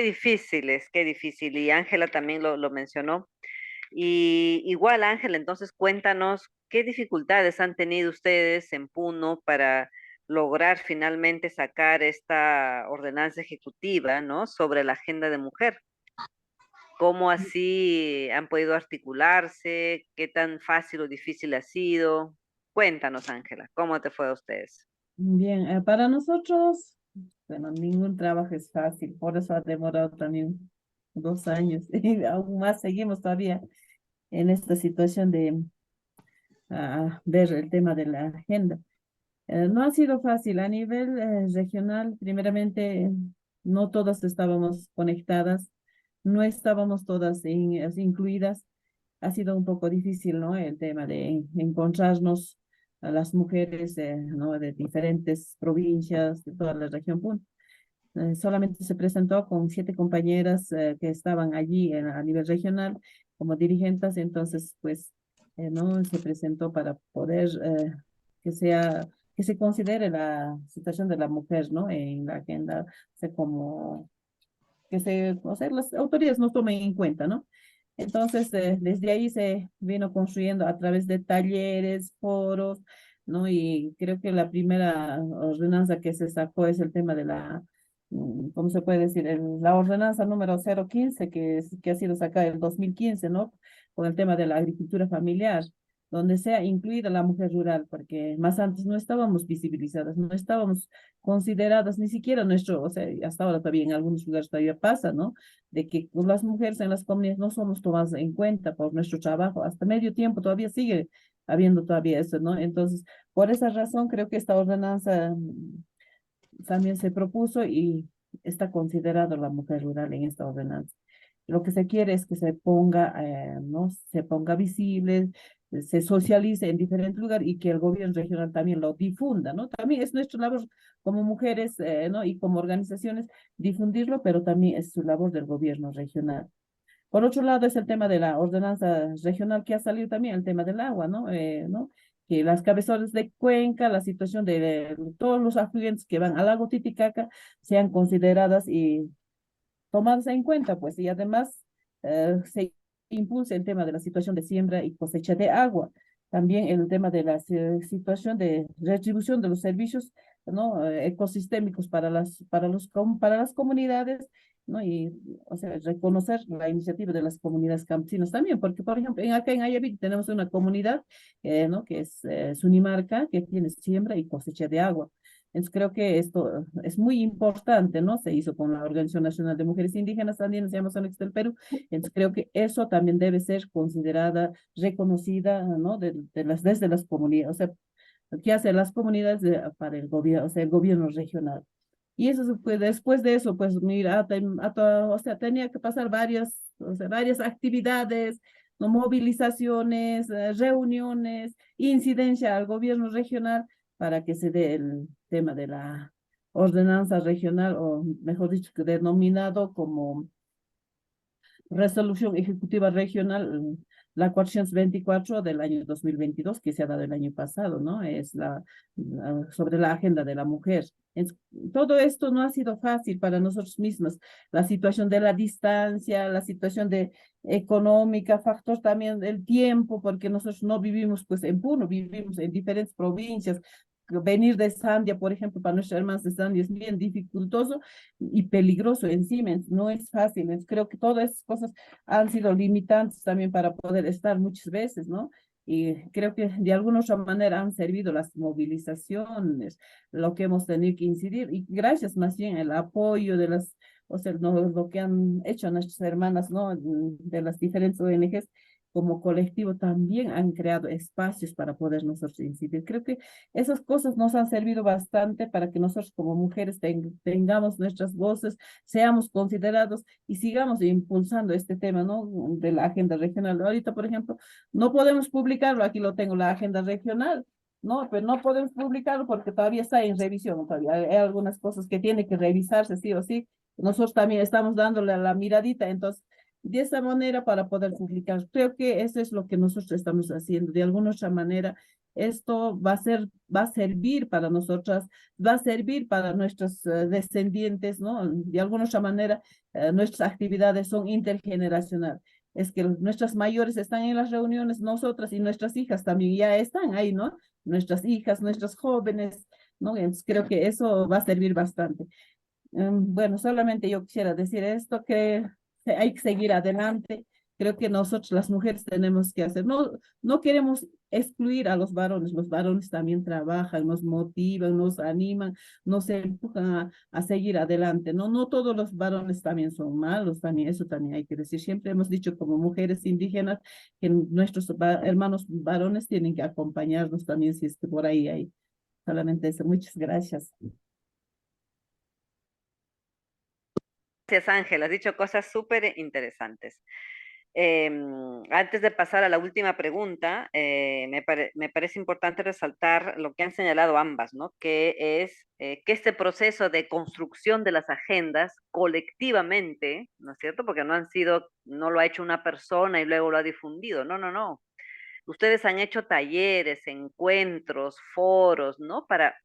difícil es, qué difícil. Y Ángela también lo mencionó. Y igual, Ángela, entonces cuéntanos qué dificultades han tenido ustedes en Puno para lograr finalmente sacar esta ordenanza ejecutiva, ¿no? Sobre la agenda de mujer. ¿Cómo así han podido articularse? ¿Qué tan fácil o difícil ha sido? Cuéntanos, Ángela, ¿cómo te fue a ustedes? Bien, para nosotros, bueno, ningún trabajo es fácil, por eso ha demorado también 2 años y aún más seguimos todavía en esta situación de ver el tema de la agenda. No ha sido fácil a nivel regional, primeramente, no todas estábamos conectadas, no estábamos todas incluidas. Ha sido un poco difícil, ¿no? El tema de encontrarnos a las mujeres, ¿no? De diferentes provincias, de toda la región Puno. Solamente se presentó con 7 compañeras que estaban allí a nivel regional como dirigentes, entonces, pues, ¿no? Se presentó para poder que sea, que se considere la situación de la mujer, ¿no? En la agenda, o sea, como que o sea, las autoridades nos tomen en cuenta, ¿no? Entonces, desde ahí se vino construyendo a través de talleres, foros, ¿no? Y creo que la primera ordenanza que se sacó es el tema de ¿cómo se puede decir? La ordenanza número 015, que ha sido sacada en el 2015, ¿no? Con el tema de la agricultura familiar, donde sea incluida la mujer rural, porque más antes no estábamos visibilizadas, no estábamos consideradas, ni siquiera nuestro, o sea, hasta ahora todavía en algunos lugares todavía pasa, ¿no? De que las mujeres en las comunidades no somos tomadas en cuenta por nuestro trabajo, hasta medio tiempo todavía sigue habiendo todavía eso, ¿no? Entonces, por esa razón creo que esta ordenanza también se propuso y está considerada la mujer rural en esta ordenanza. Lo que se quiere es que se ponga, ¿no? Se ponga visible, se socialice en diferentes lugares y que el gobierno regional también lo difunda, ¿no? También es nuestra labor como mujeres, ¿no? Y como organizaciones difundirlo, pero también es su labor del gobierno regional. Por otro lado, es el tema de la ordenanza regional que ha salido también, el tema del agua, ¿no? ¿No? Que las cabezones de cuenca, la situación de todos los afluentes que van al lago Titicaca sean consideradas y tomadas en cuenta, pues, y además se impulsa el tema de la situación de siembra y cosecha de agua. También el tema de la situación de retribución de los servicios, ¿no? Ecosistémicos para las comunidades, ¿no? Y, o sea, reconocer la iniciativa de las comunidades campesinas también, porque, por ejemplo, acá en Ayaví tenemos una comunidad, ¿no? Que es Sunimarca, que tiene siembra y cosecha de agua. Entonces creo que esto es muy importante, ¿no? Se hizo con la Organización Nacional de Mujeres Indígenas también, se llama Sonex del Perú. Entonces creo que eso también debe ser considerada, reconocida, ¿no? Desde las comunidades, o sea, ¿qué hacen las comunidades para el gobierno, o sea, el gobierno regional? Y eso, pues, después de eso, pues, mira, o sea, tenía que pasar o sea, varias actividades, ¿no? Movilizaciones, reuniones, incidencia al gobierno regional para que se dé el tema de la ordenanza regional, o mejor dicho, que denominado como Resolución Ejecutiva Regional, la 424 del año 2022, que se ha dado el año pasado, ¿no? Es sobre la agenda de la mujer. Todo esto no ha sido fácil para nosotros mismos. La situación de la distancia, la situación de económica, factor también del tiempo, porque nosotros no vivimos pues en Puno, vivimos en diferentes provincias. Venir de Sandia, por ejemplo, para nuestras hermanas de Sandia es bien dificultoso y peligroso encima, no es fácil. Creo que todas esas cosas han sido limitantes también para poder estar muchas veces, ¿no? Y creo que de alguna otra manera han servido las movilizaciones, lo que hemos tenido que incidir, y gracias más bien al apoyo de o sea, no, lo que han hecho nuestras hermanas, ¿no? De las diferentes ONGs, como colectivo también han creado espacios para poder nosotros incidir. Creo que esas cosas nos han servido bastante para que nosotros como mujeres tengamos nuestras voces, seamos considerados y sigamos impulsando este tema, ¿no? De la agenda regional. Ahorita, por ejemplo, no podemos publicarlo, aquí lo tengo, la agenda regional, ¿no? Pero no podemos publicarlo porque todavía está en revisión, todavía hay algunas cosas que tienen que revisarse sí o sí. Nosotros también estamos dándole la miradita, entonces de esa manera para poder publicar. Creo que eso es lo que nosotros estamos haciendo, de alguna otra manera, esto va a servir para nosotras, va a servir para nuestros descendientes, ¿no? De alguna otra manera, nuestras actividades son intergeneracionales. Es que nuestras mayores están en las reuniones, nosotras y nuestras hijas también ya están ahí, ¿no? Nuestras hijas, nuestras jóvenes, ¿no? Entonces creo que eso va a servir bastante. Bueno, solamente yo quisiera decir esto, que hay que seguir adelante. Creo que nosotros las mujeres tenemos que hacer, no queremos excluir a los varones también trabajan, nos motivan, nos animan, nos empujan a seguir adelante. No todos los varones también son malos, también eso también hay que decir. Siempre hemos dicho como mujeres indígenas que nuestros hermanos varones tienen que acompañarnos también si es que por ahí hay. Solamente eso. Muchas gracias. Gracias, Ángel. Has dicho cosas súper interesantes. Antes de pasar a la última pregunta, me parece importante resaltar lo que han señalado ambas, ¿no? Que es que este proceso de construcción de las agendas colectivamente, ¿no es cierto? Porque no lo ha hecho una persona y luego lo ha difundido. No, no, no. Ustedes han hecho talleres, encuentros, foros, ¿no? Para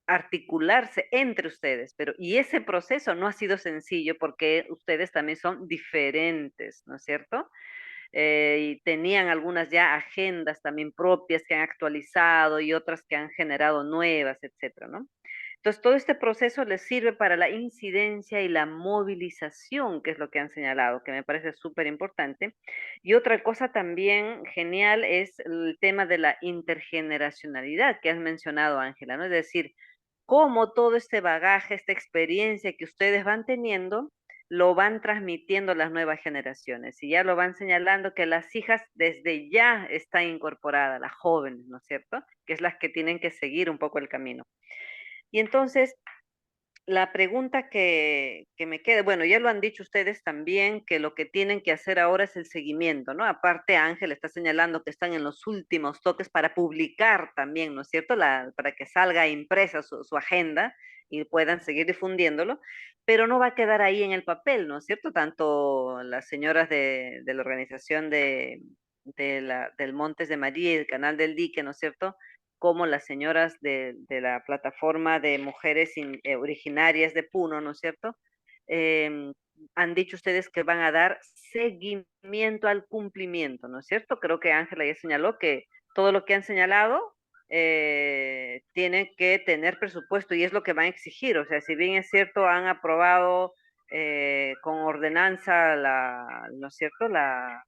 articularse entre ustedes, y ese proceso no ha sido sencillo porque ustedes también son diferentes, ¿no es cierto? Y tenían algunas ya agendas también propias que han actualizado y otras que han generado nuevas, etcétera, ¿no? Entonces, todo este proceso les sirve para la incidencia y la movilización, que es lo que han señalado, que me parece súper importante. Y otra cosa también genial es el tema de la intergeneracionalidad que has mencionado, Ángela, ¿no? Es decir, cómo todo este bagaje, esta experiencia que ustedes van teniendo, lo van transmitiendo a las nuevas generaciones. Y ya lo van señalando que las hijas desde ya están incorporadas, las jóvenes, ¿no es cierto? Que es las que tienen que seguir un poco el camino. Y entonces, la pregunta que me queda, bueno, ya lo han dicho ustedes también, que lo que tienen que hacer ahora es el seguimiento, ¿no? Aparte, Ángel está señalando que están en los últimos toques para publicar también, ¿no es cierto? Para que salga impresa su agenda y puedan seguir difundiéndolo, pero no va a quedar ahí en el papel, ¿no es cierto? Tanto las señoras de la organización del Montes de María y el Canal del Dique, ¿no es cierto? Como las señoras de la plataforma de mujeres originarias de Puno, ¿no es cierto? Em, Han dicho ustedes que van a dar seguimiento al cumplimiento, ¿no es cierto? Creo que Ángela ya señaló que todo lo que han señalado tiene que tener presupuesto y es lo que van a exigir. O sea, si bien es cierto, han aprobado con ordenanza ¿no es cierto? La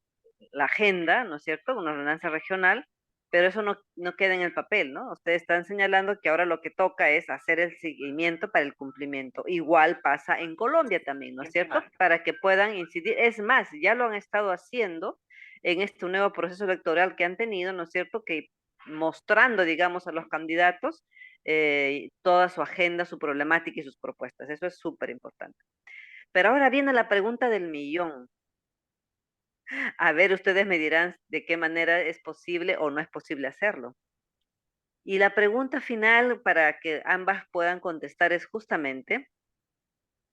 agenda, ¿no es cierto? Una ordenanza regional, pero eso no queda en el papel, ¿no? Ustedes están señalando que ahora lo que toca es hacer el seguimiento para el cumplimiento. Igual pasa en Colombia también, ¿no es cierto? Para que puedan incidir. Es más, ya lo han estado haciendo en este nuevo proceso electoral que han tenido, ¿no es cierto? Que mostrando, digamos, a los candidatos toda su agenda, su problemática y sus propuestas. Eso es súper importante. Pero ahora viene la pregunta del millón. A ver, ustedes me dirán de qué manera es posible o no es posible hacerlo. Y la pregunta final para que ambas puedan contestar es justamente,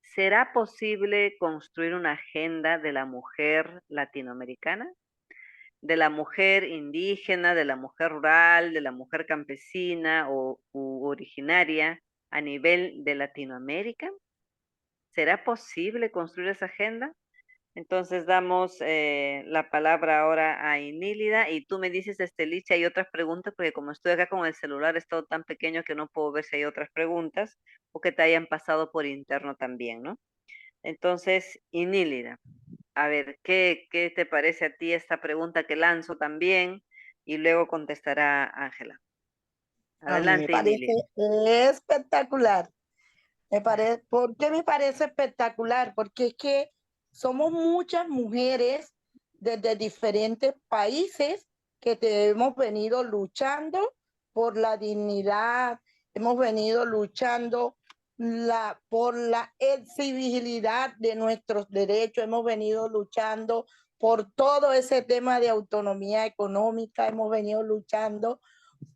¿será posible construir una agenda de la mujer latinoamericana? ¿De la mujer indígena, de la mujer rural, de la mujer campesina u originaria a nivel de Latinoamérica? ¿Será posible construir esa agenda? Entonces damos la palabra ahora a Inílida y tú me dices, Estelí, si hay otras preguntas, porque como estoy acá con el celular, es todo tan pequeño que no puedo ver si hay otras preguntas o que te hayan pasado por interno también, ¿no? Entonces, Inílida, a ver, ¿qué te parece a ti esta pregunta que lanzo también? Y luego contestará Ángela. A mí me Adelante, parece Inílida. espectacular. ¿Por qué me parece espectacular? Porque es que somos muchas mujeres desde diferentes países que hemos venido luchando por la dignidad, hemos venido luchando por la exigibilidad de nuestros derechos, hemos venido luchando por todo ese tema de autonomía económica, hemos venido luchando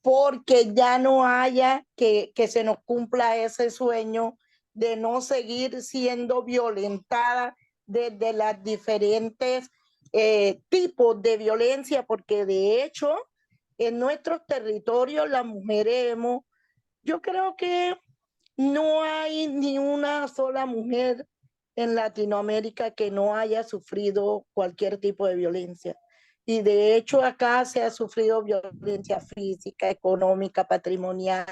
porque ya no haya que se nos cumpla ese sueño de no seguir siendo violentada desde las diferentes tipos de violencia, porque de hecho en nuestros territorios las mujeres yo creo que no hay ni una sola mujer en Latinoamérica que no haya sufrido cualquier tipo de violencia. Y de hecho acá se ha sufrido violencia física, económica, patrimonial,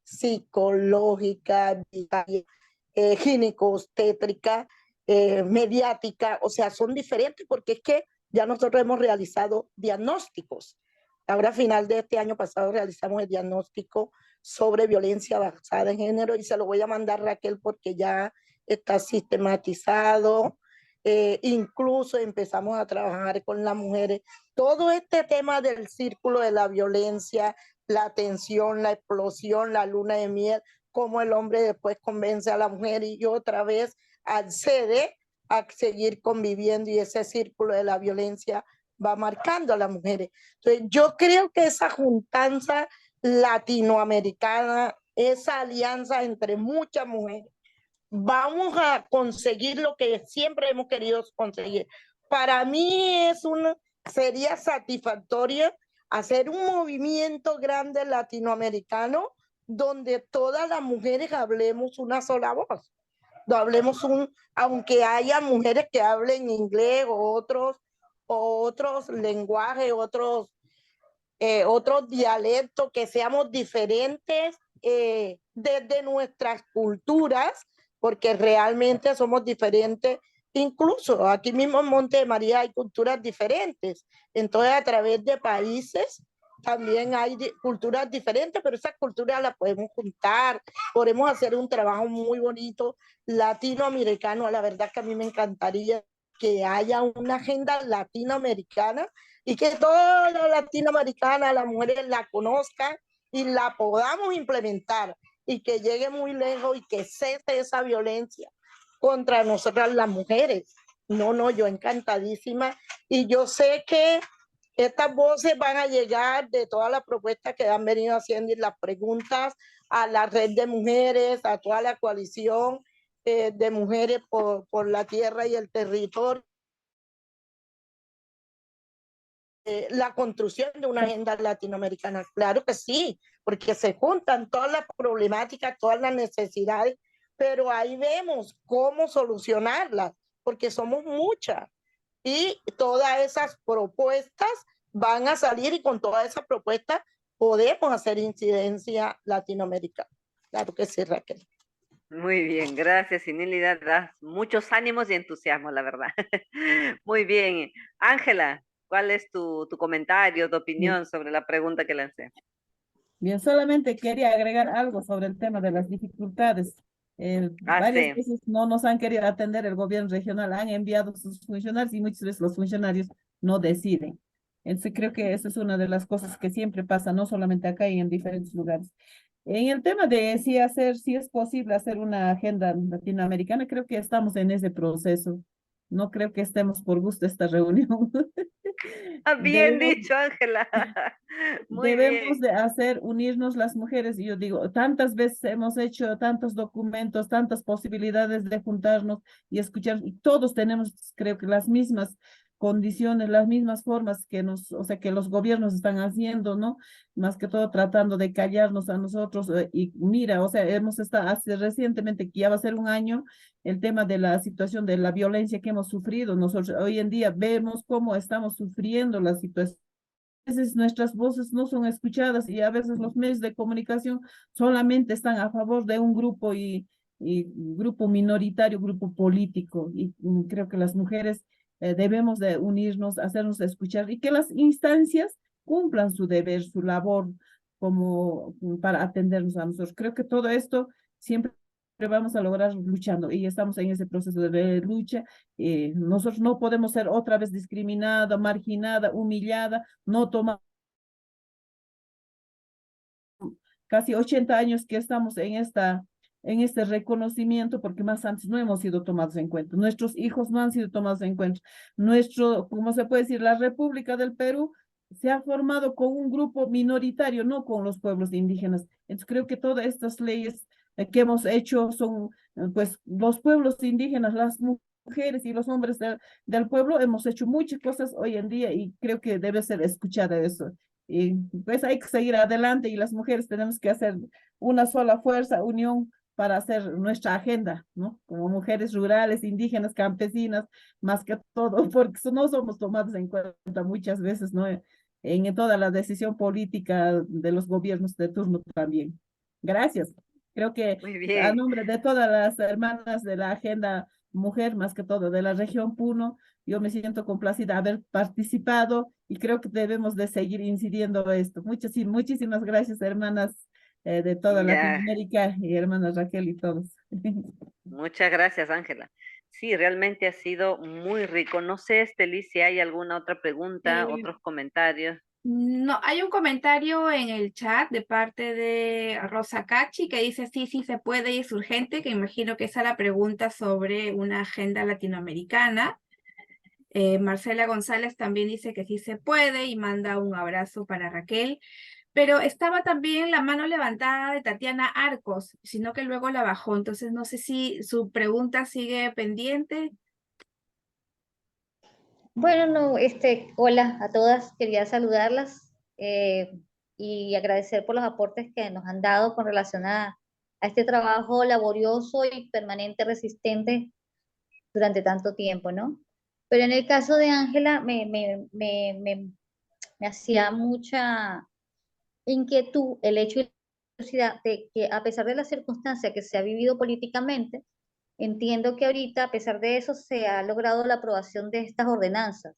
psicológica, ginecostétrica, mediática, o sea, son diferentes porque es que ya nosotros hemos realizado diagnósticos. Ahora, a final de este año pasado, realizamos el diagnóstico sobre violencia basada en género y se lo voy a mandar a Raquel porque ya está sistematizado. Incluso empezamos a trabajar con las mujeres. Todo este tema del círculo de la violencia, la tensión, la explosión, la luna de miel, cómo el hombre después convence a la mujer y otra vez accede a seguir conviviendo y ese círculo de la violencia va marcando a las mujeres. Entonces, yo creo que esa juntanza latinoamericana, esa alianza entre muchas mujeres, vamos a conseguir lo que siempre hemos querido conseguir. Para mí sería satisfactorio hacer un movimiento grande latinoamericano donde todas las mujeres hablemos una sola voz. No hablemos aunque haya mujeres que hablen inglés o otros lenguajes, otros dialectos, que seamos diferentes desde nuestras culturas, porque realmente somos diferentes. Incluso aquí mismo en Monte de María hay culturas diferentes. Entonces, a través de países también hay culturas diferentes, pero esas culturas las podemos juntar, podemos hacer un trabajo muy bonito latinoamericano. La verdad que a mí me encantaría que haya una agenda latinoamericana y que toda la latinoamericana, las mujeres la conozcan y la podamos implementar y que llegue muy lejos y que cese esa violencia contra nosotras las mujeres. No, yo encantadísima y yo sé que estas voces van a llegar de todas las propuestas que han venido haciendo y las preguntas a la red de mujeres, a toda la coalición de mujeres por la tierra y el territorio. La construcción de una agenda latinoamericana. Claro que sí, porque se juntan todas las problemáticas, todas las necesidades, pero ahí vemos cómo solucionarlas, porque somos muchas y todas esas propuestas van a salir y con todas esas propuestas podemos hacer incidencia latinoamericana. Claro que sí, Raquel. Muy bien, gracias, Inélida. Das muchos ánimos y entusiasmo, la verdad. Muy bien. Ángela, ¿cuál es tu comentario, tu opinión sobre la pregunta que lancé? Bien, solamente quería agregar algo sobre el tema de las dificultades. Varias Sí. veces no nos han querido atender el gobierno regional, han enviado sus funcionarios y muchas veces los funcionarios no deciden. Entonces creo que esa es una de las cosas que siempre pasa, no solamente acá y en diferentes lugares. En el tema de si es posible hacer una agenda latinoamericana, creo que estamos en ese proceso. No creo que estemos por gusto de esta reunión. Bien Debemos dicho, Ángela. Muy Debemos bien. de unirnos las mujeres, y yo digo, tantas veces hemos hecho tantos documentos, tantas posibilidades de juntarnos y escuchar, y todos tenemos, creo que las mismas condiciones, las mismas formas o sea, que los gobiernos están haciendo, ¿no? Más que todo tratando de callarnos a nosotros, y mira, o sea, hemos estado hace recientemente, que ya va a ser un año, el tema de la situación de la violencia que hemos sufrido. Nosotros hoy en día vemos cómo estamos sufriendo la situación. Veces nuestras voces no son escuchadas y a veces los medios de comunicación solamente están a favor de un grupo y grupo minoritario, grupo político. Y creo que las mujeres debemos de unirnos, hacernos escuchar y que las instancias cumplan su deber, su labor como para atendernos a nosotros. Creo que todo esto siempre vamos a lograr luchando y estamos en ese proceso de lucha. Nosotros no podemos ser otra vez discriminada, marginada, humillada, no toma casi 80 años que estamos en este reconocimiento, porque más antes no hemos sido tomados en cuenta. Nuestros hijos no han sido tomados en cuenta. ¿Cómo se puede decir? La República del Perú se ha formado con un grupo minoritario, no con los pueblos indígenas. Entonces creo que todas estas leyes que hemos hecho son, pues, los pueblos indígenas, las mujeres mujeres y los hombres del pueblo hemos hecho muchas cosas hoy en día y creo que debe ser escuchada eso. Y pues hay que seguir adelante y las mujeres tenemos que hacer una sola fuerza, unión para hacer nuestra agenda, ¿no? Como mujeres rurales, indígenas, campesinas, más que todo, porque no somos tomadas en cuenta muchas veces, ¿no? En toda la decisión política de los gobiernos de turno también. Gracias. Creo que Muy a bien. nombre de todas las hermanas de la agenda mujer, más que todo de la región Puno, yo me siento complacida de haber participado y creo que debemos de seguir incidiendo esto. Muchísimas gracias, hermanas de toda Ya, Latinoamérica y hermanas Raquel y todos. muchas gracias, Ángela. Sí, realmente ha sido muy rico. No sé, Esteli, si hay alguna otra pregunta, Eh, otros comentarios. No, hay un comentario en el chat de parte de Rosa Cachi que dice sí, sí se puede y es urgente, que imagino que esa es la pregunta sobre una agenda latinoamericana. Marcela González también dice que sí se puede y manda un abrazo para Raquel. Pero estaba también la mano levantada de Tatiana Arcos, sino que luego la bajó. Entonces no sé si su pregunta sigue pendiente. Bueno, no, hola a todas, quería saludarlas y agradecer por los aportes que nos han dado con relación a este trabajo laborioso y permanente, resistente durante tanto tiempo, ¿no? Pero en el caso de Ángela me hacía mucha inquietud el hecho y curiosidad de que a pesar de la circunstancia que se ha vivido políticamente, entiendo que ahorita, a pesar de eso, se ha logrado la aprobación de estas ordenanzas.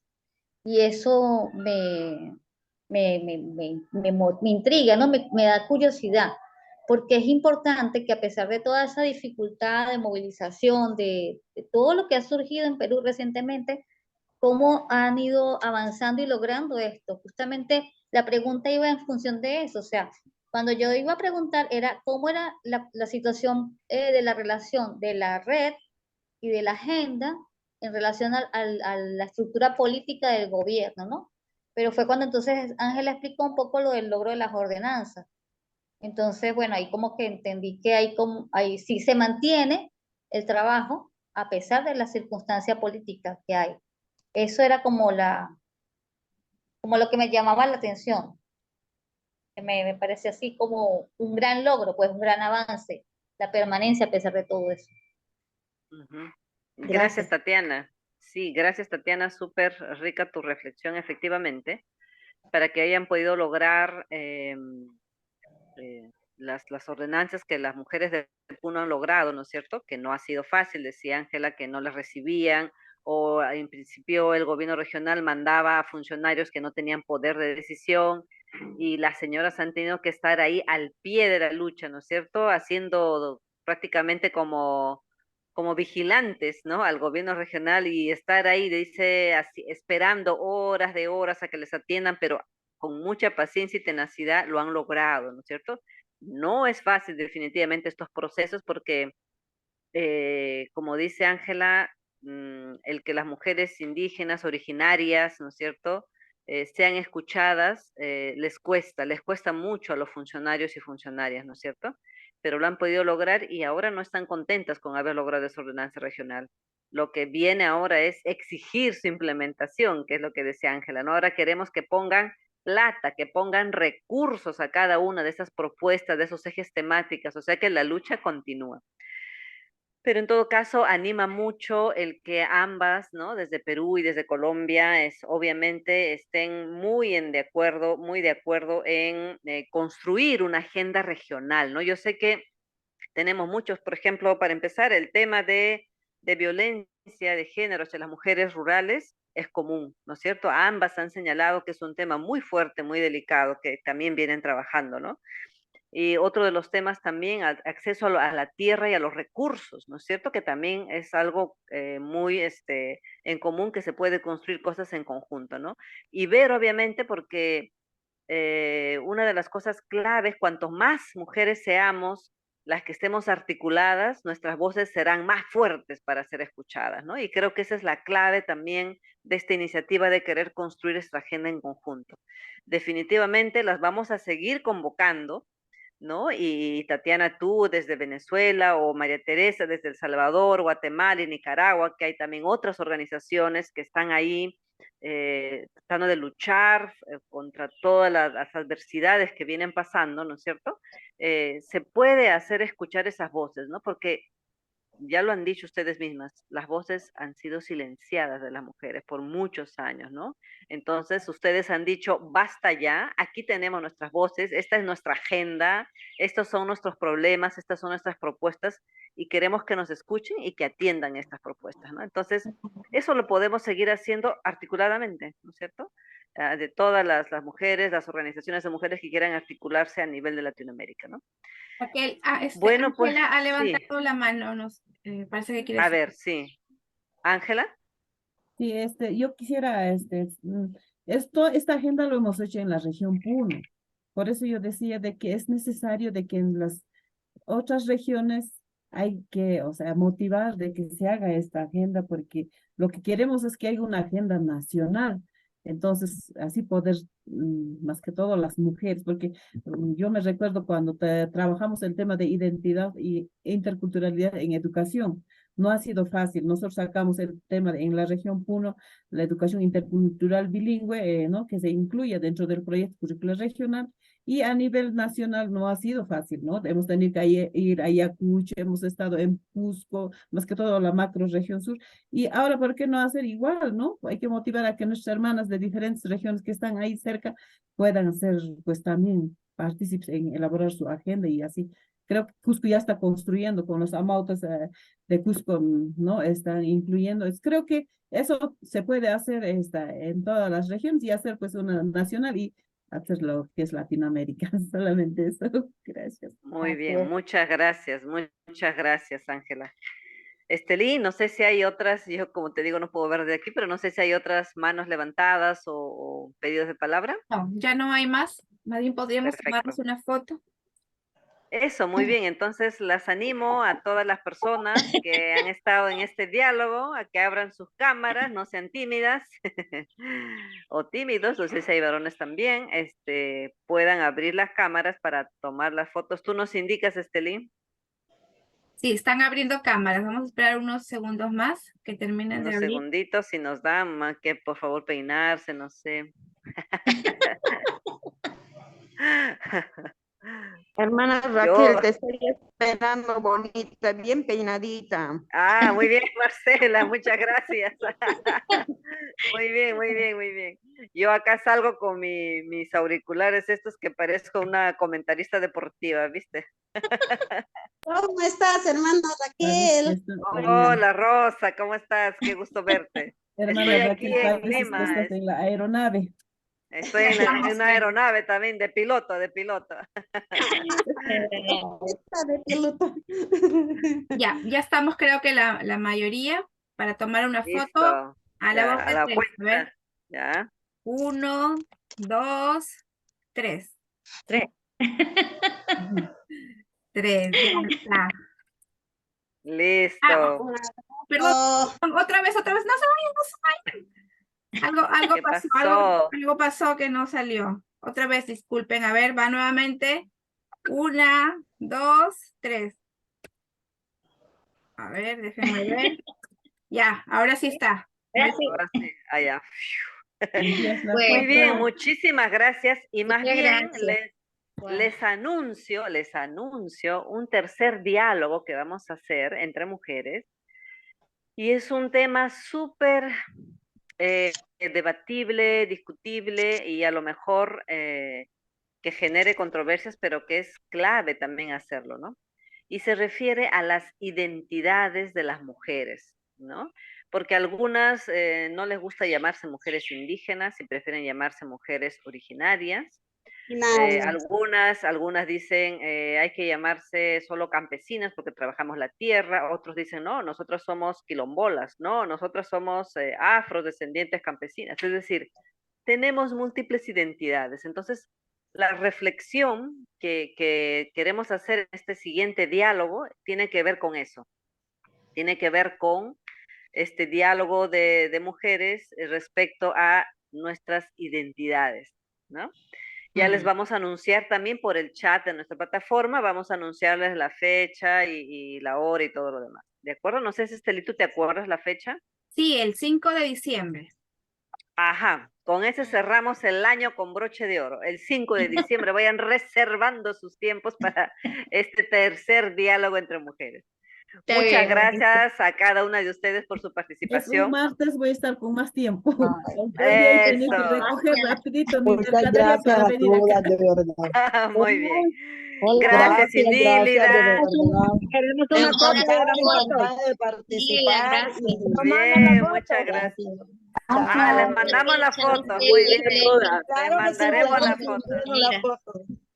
Y eso me intriga, ¿no? Me da curiosidad, porque es importante que a pesar de toda esa dificultad de movilización, de todo lo que ha surgido en Perú recientemente, cómo han ido avanzando y logrando esto. Justamente la pregunta iba en función de eso, o sea, cuando yo iba a preguntar era cómo era la situación de la relación de la red y de la agenda en relación a la estructura política del gobierno, ¿no? Pero fue cuando entonces Ángela explicó un poco lo del logro de las ordenanzas. Entonces, bueno, ahí como que entendí que ahí sí se mantiene el trabajo a pesar de la circunstancia política que hay. Eso era como lo que me llamaba la atención, que me parece así como un gran logro, pues un gran avance, la permanencia a pesar de todo eso. Ujú. Gracias, Gracias. Tatiana. Sí, gracias, Tatiana. Súper rica tu reflexión, efectivamente, para que hayan podido lograr las ordenanzas que las mujeres de Puno han logrado, ¿no es cierto? Que no ha sido fácil, decía Ángela, que no las recibían, o en principio el gobierno regional mandaba a funcionarios que no tenían poder de decisión, y las señoras han tenido que estar ahí al pie de la lucha, ¿no es cierto? Haciendo prácticamente como vigilantes, ¿no? Al gobierno regional y estar ahí, dice, así, esperando horas de horas a que les atiendan, pero con mucha paciencia y tenacidad lo han logrado, ¿no es cierto? No es fácil definitivamente estos procesos porque, como dice Ángela, el que las mujeres indígenas originarias, ¿no es cierto?, sean escuchadas, les cuesta mucho a los funcionarios y funcionarias, ¿no es cierto? Pero lo han podido lograr y ahora no están contentas con haber logrado esa ordenanza regional. Lo que viene ahora es exigir su implementación, que es lo que decía Ángela, ¿no? Ahora queremos que pongan plata, que pongan recursos a cada una de esas propuestas, de esos ejes temáticos, o sea que la lucha continúa. Pero en todo caso, anima mucho el que ambas, ¿no? Desde Perú y desde Colombia, obviamente estén muy de acuerdo en construir una agenda regional, ¿no? Yo sé que tenemos muchos, por ejemplo, para empezar, el tema de violencia de género hacia las mujeres rurales es común, ¿no es cierto? Ambas han señalado que es un tema muy fuerte, muy delicado, que también vienen trabajando, ¿no? Y otro de los temas también, acceso a la tierra y a los recursos, ¿no es cierto? Que también es algo muy en común que se puede construir cosas en conjunto, ¿no? Y ver, obviamente, porque una de las cosas claves, cuanto más mujeres seamos, las que estemos articuladas, nuestras voces serán más fuertes para ser escuchadas, ¿no? Y creo que esa es la clave también de esta iniciativa de querer construir esta agenda en conjunto. Definitivamente las vamos a seguir convocando ¿no? Y Tatiana, tú desde Venezuela, o María Teresa desde El Salvador, Guatemala y Nicaragua, que hay también otras organizaciones que están ahí tratando de luchar contra todas las adversidades que vienen pasando, ¿no es cierto? Se puede hacer escuchar esas voces, ¿no? Porque ya lo han dicho ustedes mismas, las voces han sido silenciadas de las mujeres por muchos años, ¿no? Entonces, ustedes han dicho, basta ya, aquí tenemos nuestras voces, esta es nuestra agenda, estos son nuestros problemas, estas son nuestras propuestas, y queremos que nos escuchen y que atiendan estas propuestas, ¿no? Entonces, eso lo podemos seguir haciendo articuladamente, ¿no es cierto? De todas las mujeres, las organizaciones de mujeres que quieran articularse a nivel de Latinoamérica, ¿no? Raquel, Bueno, pues Ángela ha sí, levantado la mano, parece que quiere a decir. ver, sí. Ángela. Sí, yo quisiera, esta agenda lo hemos hecho en la región Puno. Por eso yo decía de que es necesario de que en las otras regiones hay que, o sea, motivar de que se haga esta agenda, porque lo que queremos es que haya una agenda nacional. Entonces, así poder, más que todo las mujeres, porque yo me recuerdo cuando trabajamos el tema de identidad e interculturalidad en educación. No ha sido fácil. Nosotros sacamos el tema en la región Puno, la educación intercultural bilingüe, ¿no? Que se incluye dentro del proyecto curricular regional. Y a nivel nacional no ha sido fácil, ¿no? Hemos tenido que ir a Ayacucho, hemos estado en Cusco, más que todo la macro región sur. Y ahora, ¿por qué no hacer igual, no? Hay que motivar a que nuestras hermanas de diferentes regiones que están ahí cerca puedan ser, pues también partícipes en elaborar su agenda y así. Creo que Cusco ya está construyendo con los amautas de Cusco, ¿no? Están incluyendo. Creo que eso se puede hacer en todas las regiones y hacer pues una nacional y hacer lo que es Latinoamérica. Solamente eso. Gracias. Muy Así bien, es. muchas gracias, Ángela. Estelí, no sé si hay otras, yo como te digo no puedo ver de aquí, pero no sé si hay otras manos levantadas o pedidos de palabra. No, ya no hay más. Más bien podríamos tomarnos Perfecto. una foto. Eso, muy bien. Entonces las animo a todas las personas que han estado en este diálogo a que abran sus cámaras, no sean tímidas o tímidos, no sé si hay varones también, puedan abrir las cámaras para tomar las fotos. Tú nos indicas, Estelí, Sí, están abriendo cámaras. Vamos a esperar unos segundos más que terminen de unos abrir. segunditos, si nos dan, que por favor peinarse, no sé. Hermana Yo, Raquel, te estoy esperando bonita, bien peinadita. muy bien, Marcela, muchas gracias. Muy bien, muy bien, muy bien. Yo acá salgo con mis auriculares estos que parezco una comentarista deportiva, ¿viste? ¿Cómo estás, hermana Parece Raquel? Hola Rosa, ¿cómo estás? Qué gusto verte. hermana Estoy aquí Raquel, en pareces que Lima, estás en la aeronave. estoy Ya en estamos, una aeronave también de piloto, de piloto. Está de piloto. ya estamos, creo que la mayoría, para tomar una foto Listo, a la ya, voz a de la tres. A ver, cuenta, ya. 1, 2, 3. Tres. 3, ya está. Listo. Perdón, Oh, otra vez, no se vayan, no se vayan. Algo ¿Qué pasó, pasó? algo pasó que no salió. Otra vez, disculpen, a ver, va nuevamente. 1, 2, 3. A ver, déjenme ver. Ya, ahora sí está. Ahora sí. Ahora sí, allá. Envías la Muy bien, foto. Bueno, muchísimas gracias. Y más muchas bien gracias. Wow. les anuncio un tercer diálogo que vamos a hacer entre mujeres. Y es un tema súper debatible, discutible y a lo mejor que genere controversias, pero que es clave también hacerlo, ¿no? Y se refiere a las identidades de las mujeres, ¿no? Porque a algunas no les gusta llamarse mujeres indígenas y prefieren llamarse mujeres originarias. nada. Algunas dicen hay que llamarse solo campesinas porque trabajamos la tierra, otros dicen no, nosotros somos quilombolas, no, nosotros somos afrodescendientes campesinas, es decir, tenemos múltiples identidades. Entonces, la reflexión que queremos hacer en este siguiente diálogo tiene que ver con eso, tiene que ver con este diálogo de mujeres respecto a nuestras identidades, ¿no? Ya les vamos a anunciar también por el chat de nuestra plataforma, vamos a anunciarles la fecha y la hora y todo lo demás. ¿De acuerdo? No sé si Estelito, ¿te acuerdas la fecha? Sí, el 5 de diciembre. Ajá, con ese cerramos el año con broche de oro. El 5 de diciembre vayan reservando sus tiempos para este tercer diálogo entre mujeres. Está Muchas bien. gracias a cada una de ustedes por su Es un participación. martes, voy a estar con más tiempo. Ay, Aunque hoy día he tenido que Eso. recoger rapidito mi muchas mercadería gracias para a venir acá. todas, de verdad. Muy bien. Hola, Gracias, Gracias, de Inélida. verdad. queremos una Muchas copia de la gracias, foto. Encantada de Lilia, participar gracias. y Nos mandan la Bien, foto. muchas gracias. gracias. Ah, les Chao. mandamos la Chao, foto. Estelita, Muy bien. Toda. Les Claro que sí, mandaremos la muchachos, foto. envíenos la foto.